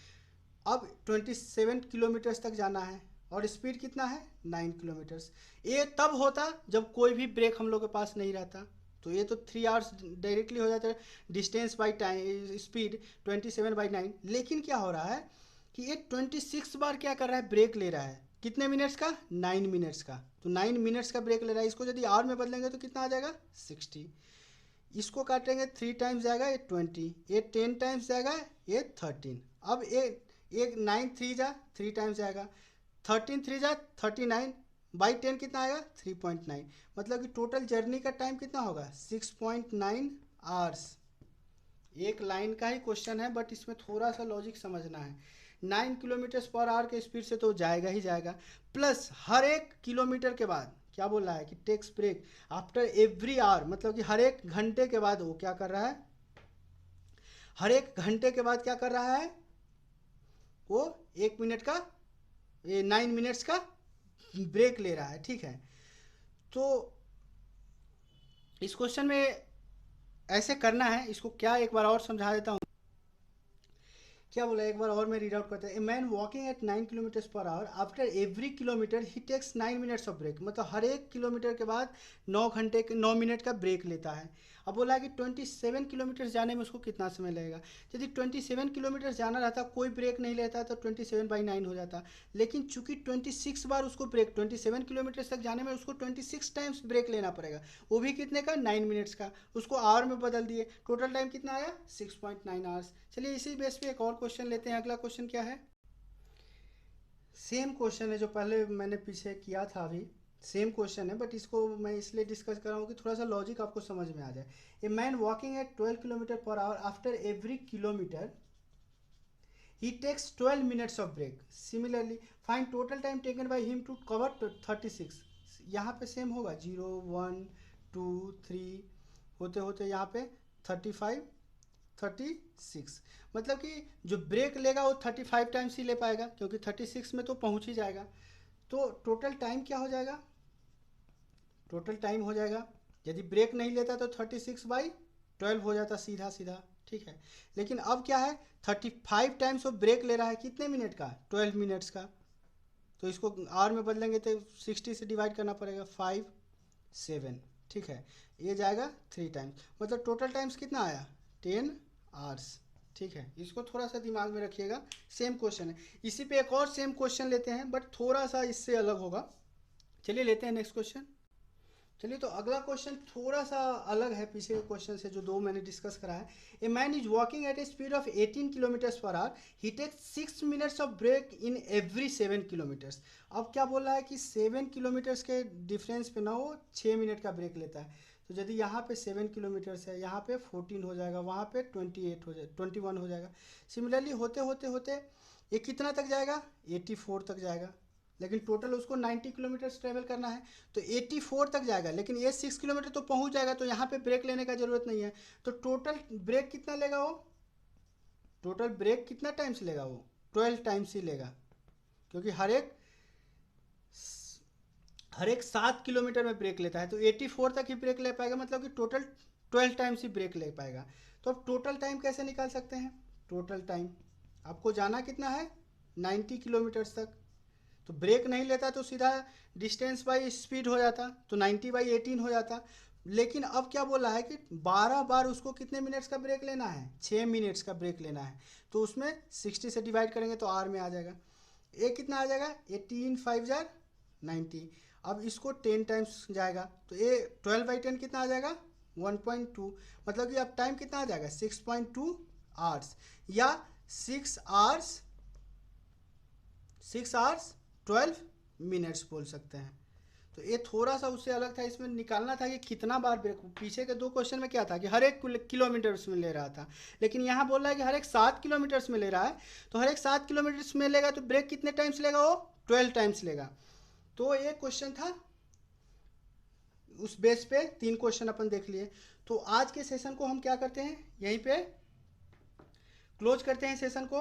अब 27 किलोमीटर्स तक जाना है और स्पीड कितना है, 9 किलोमीटर्स। ये तब होता जब कोई भी ब्रेक हम लोग के पास नहीं रहता, तो ये तो 3 आवर्स डायरेक्टली हो जाता है। Distance by time, speed 27/9। लेकिन क्या हो रहा है कि ये 26 बार क्या कर रहा है, ब्रेक ले रहा है। कितने मिनट्स का, 9 मिनट्स का। तो 9 मिनट्स का ब्रेक ले रहा है। इसको यदि आवर में बदलेंगे तो कितना आ जाएगा, 60। इसको काटेंगे 3 टाइम्स जाएगा, ये 20। ये 10 टाइम्स जाएगा, ये 13। अब एक 9 3 जा 3 टाइम्स जाएगा, 13 3 जा 39, बाई 10 कितना आएगा, 3.9। मतलब कि टोटल जर्नी का टाइम कितना होगा, 6.9 आवर्स। एक लाइन का ही क्वेश्चन है, बट इसमें थोड़ा सा लॉजिक समझना है। 9 किलोमीटर पर आवर के स्पीड से तो जाएगा ही जाएगा, प्लस हर एक किलोमीटर के बाद क्या बोल रहा है कि takes break after every hour, मतलब कि हर एक घंटे के बाद वो क्या कर रहा है, हर एक घंटे के बाद क्या कर रहा है, वो 1 मिनट का, 9 मिनट्स का ब्रेक ले रहा है। ठीक है, तो इस क्वेश्चन में ऐसे करना है। इसको क्या एक बार और समझा देता हूँ, क्या बोला एक बार और मैं रीड आउट करता है। A man walking at 9 kilometre per hour, after every kilometre he takes 9 minutes of break, मतलब हर एक किलोमीटर के बाद 9 मिनट का ब्रेक लेता है। अब बोला कि 27 किलोमीटर जाने में उसको कितना समय लगेगा। यदि 27 किलोमीटर जाना रहता, कोई ब्रेक नहीं लेता, तो 27/9 हो जाता। लेकिन चूंकि 26 बार उसको ब्रेक, 27 किलोमीटर तक जाने में उसको 26 टाइम्स ब्रेक लेना पड़ेगा, वो भी कितने का, 9 मिनट्स का। उसको आवर में बदल दिए, टोटल टाइम कितना आया, 6.9 आवर्स। चलिए इसी बेस पे एक और क्वेश्चन लेते हैं। अगला क्वेश्चन क्या है, सेम क्वेश्चन है जो पहले मैंने पीछे किया था, अभी सेम क्वेश्चन है, बट इसको मैं इसलिए डिस्कस कर रहा हूँ कि थोड़ा सा लॉजिक आपको समझ में आ जाए। A man walking at 12 kilometre per hour, after every kilometre he takes 12 minutes of break. Similarly find total time taken by him to cover 36। यहाँ पे सेम होगा, 0 1 2 3 होते होते यहाँ पे 35 36, मतलब कि जो ब्रेक लेगा वो 35 टाइम्स ही ले पाएगा, क्योंकि 36 में तो पहुँच ही जाएगा। तो टोटल टाइम क्या हो जाएगा, टोटल टाइम हो जाएगा, यदि ब्रेक नहीं लेता तो 36/12 हो जाता सीधा सीधा। ठीक है, लेकिन अब क्या है, 35 टाइम्स वो ब्रेक ले रहा है, कितने मिनट का, 12 मिनट्स का। तो इसको आवर में बदलेंगे तो 60 से डिवाइड करना पड़ेगा, 5 7। ठीक है, ये जाएगा 3 टाइम्स, मतलब टोटल टाइम्स कितना आया, 10 आवर्स। ठीक है, इसको थोड़ा सा दिमाग में रखिएगा, सेम क्वेश्चन है। इसी पे एक और सेम क्वेश्चन लेते हैं, बट थोड़ा सा इससे अलग होगा। चलिए लेते हैं नेक्स्ट क्वेश्चन। चलिए, तो अगला क्वेश्चन थोड़ा सा अलग है पीछे के क्वेश्चन से, जो दो मैंने डिस्कस करा है। A man is walking at a speed of 18 kilometres per hour, he takes 6 minutes of break in every 7 kilometres. अब क्या बोल रहा है कि 7 किलोमीटर्स के डिफरेंस पे ना वो 6 मिनट का ब्रेक लेता है। तो यदि यहाँ पे 7 किलोमीटर्स है, यहाँ पे 14 हो जाएगा, वहाँ पे 28 हो जाएगा, 21 हो जाएगा। सिमिलरली होते होते होते ये कितना तक जाएगा, 84 तक जाएगा, लेकिन टोटल उसको 90 किलोमीटर ट्रेवल करना है, तो 84 तक जाएगा, लेकिन ये 6 किलोमीटर तो पहुंच जाएगा, तो यहाँ पे ब्रेक लेने का जरूरत नहीं है। तो टोटल ब्रेक कितना लेगा वो, टोटल ब्रेक कितना टाइम्स लेगा वो, 12 टाइम्स ही लेगा, क्योंकि हर एक 7 किलोमीटर में ब्रेक लेता है, तो 84 तक ही ब्रेक ले पाएगा, मतलब कि टोटल 12 टाइम्स ही ब्रेक ले पाएगा। तो अब टोटल टाइम कैसे निकाल सकते हैं, टोटल टाइम आपको जाना कितना है, 90 किलोमीटर्स तक, तो ब्रेक नहीं लेता तो सीधा डिस्टेंस बाई स्पीड हो जाता, तो 90/18 हो जाता। लेकिन अब क्या बोला है कि 12 बार उसको कितने मिनट्स का ब्रेक लेना है, 6 मिनट्स का ब्रेक लेना है, तो उसमें 60 से डिवाइड करेंगे तो आर में आ जाएगा। ये कितना आ जाएगा, 18 5 जार 90। अब इसको 10 टाइम्स जाएगा, तो ये 12/10 कितना आ जाएगा, 1.2, मतलब कि अब टाइम कितना आ जाएगा, 6.2 आवर्स, या 6 आवर्स 12 मिनट्स बोल सकते हैं। तो ये थोड़ा सा उससे अलग था, इसमें निकालना था कि कितना बार ब्रेक। पीछे के 2 क्वेश्चन में क्या था कि हर एक किलोमीटर्स में ले रहा था, लेकिन यहाँ बोल रहा है कि हर एक 7 किलोमीटर्स में ले रहा है। तो हर एक 7 किलोमीटर्स में लेगा तो ब्रेक कितने टाइम्स लेगा, वो 12 टाइम्स लेगा। तो ये क्वेश्चन था, उस बेस पे 3 क्वेश्चन अपन देख लिए। तो आज के सेशन को हम क्या करते हैं, यहीं पे क्लोज करते हैं सेशन को।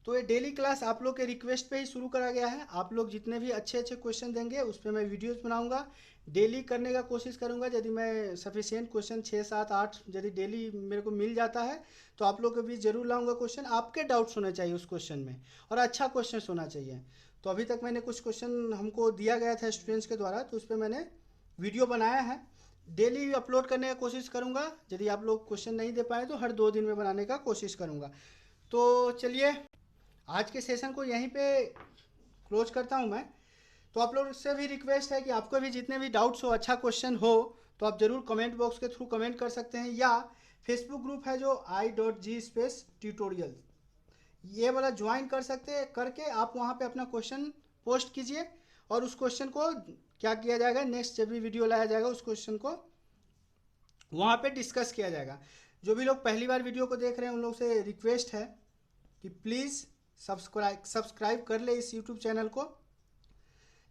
तो ये डेली क्लास आप लोग के रिक्वेस्ट पे ही शुरू करा गया है। आप लोग जितने भी अच्छे अच्छे क्वेश्चन देंगे उस पर मैं वीडियोस बनाऊंगा, डेली करने का कोशिश करूंगा। यदि मैं सफिशिएंट क्वेश्चन 6, 7, 8 यदि डेली मेरे को मिल जाता है तो आप लोग के बीच जरूर लाऊंगा क्वेश्चन। आपके डाउट्स होने चाहिए उस क्वेश्चन में, और अच्छा क्वेश्चन होना चाहिए। तो अभी तक मैंने कुछ क्वेश्चन हमको दिया गया था स्टूडेंट्स के द्वारा, तो उस पर मैंने वीडियो बनाया है। डेली अपलोड करने की कोशिश करूंगा। यदि आप लोग क्वेश्चन नहीं दे पाए तो हर 2 दिन में बनाने का कोशिश करूंगा। तो चलिए आज के सेशन को यहीं पे क्लोज करता हूं मैं। तो आप लोग से भी रिक्वेस्ट है कि आपको भी जितने भी डाउट्स हो, अच्छा क्वेश्चन हो, तो आप ज़रूर कमेंट बॉक्स के थ्रू कमेंट कर सकते हैं, या फेसबुक ग्रुप है जो i.g/tutorial, ये वाला ज्वाइन कर सकते हैं। करके आप वहाँ पे अपना क्वेश्चन पोस्ट कीजिए, और उस क्वेश्चन को क्या किया जाएगा, नेक्स्ट जब भी वीडियो लाया जाएगा उस क्वेश्चन को वहाँ पे डिस्कस किया जाएगा। जो भी लोग पहली बार वीडियो को देख रहे हैं उन लोग से रिक्वेस्ट है कि प्लीज़ सब्सक्राइब कर ले इस यूट्यूब चैनल को,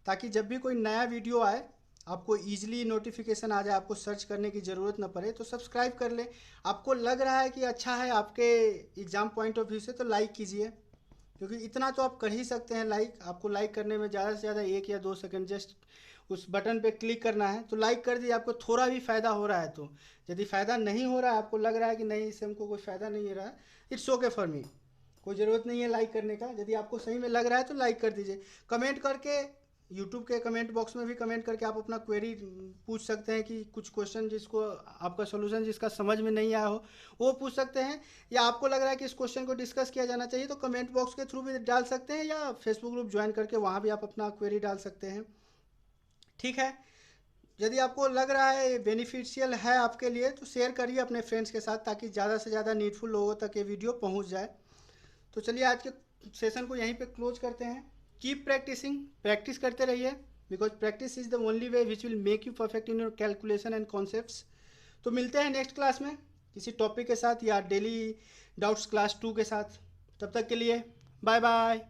ताकि जब भी कोई नया वीडियो आए आपको ईजिली नोटिफिकेशन आ जाए, आपको सर्च करने की ज़रूरत ना पड़े। तो सब्सक्राइब कर ले। आपको लग रहा है कि अच्छा है आपके एग्ज़ाम पॉइंट ऑफ व्यू से, तो लाइक कीजिए, क्योंकि इतना तो आप कर ही सकते हैं लाइक। आपको लाइक करने में ज़्यादा से ज़्यादा 1 या 2 सेकंड जस्ट उस बटन पे क्लिक करना है। तो लाइक कर दिए, आपको थोड़ा भी फ़ायदा हो रहा है। तो यदि फ़ायदा नहीं हो रहा है, आपको लग रहा है कि नहीं इससे हमको कोई फ़ायदा नहीं हो रहा है, इट्स ओके फॉर मी, कोई ज़रूरत नहीं है लाइक करने का। यदि आपको सही में लग रहा है तो लाइक कर दीजिए। कमेंट करके यूट्यूब के कमेंट बॉक्स में भी कमेंट करके आप अपना क्वेरी पूछ सकते हैं, कि कुछ क्वेश्चन जिसको आपका सोल्यूशन जिसका समझ में नहीं आया हो वो पूछ सकते हैं, या आपको लग रहा है कि इस क्वेश्चन को डिस्कस किया जाना चाहिए तो कमेंट बॉक्स के थ्रू भी डाल सकते हैं, या फेसबुक ग्रुप ज्वाइन करके वहाँ भी आप अपना क्वेरी डाल सकते हैं। ठीक है, यदि आपको लग रहा है बेनिफिशियल है आपके लिए तो शेयर करिए अपने फ्रेंड्स के साथ, ताकि ज़्यादा से ज़्यादा नीडफुल लोगों तक ये वीडियो पहुँच जाए। तो चलिए आज के सेशन को यहीं पे क्लोज करते हैं। कीप प्रैक्टिसिंग, प्रैक्टिस करते रहिए, because practice is the only way which will make you perfect in your calculation and concepts. तो मिलते हैं नेक्स्ट क्लास में किसी टॉपिक के साथ, या डेली डाउट्स क्लास 2 के साथ। तब तक के लिए बाय बाय।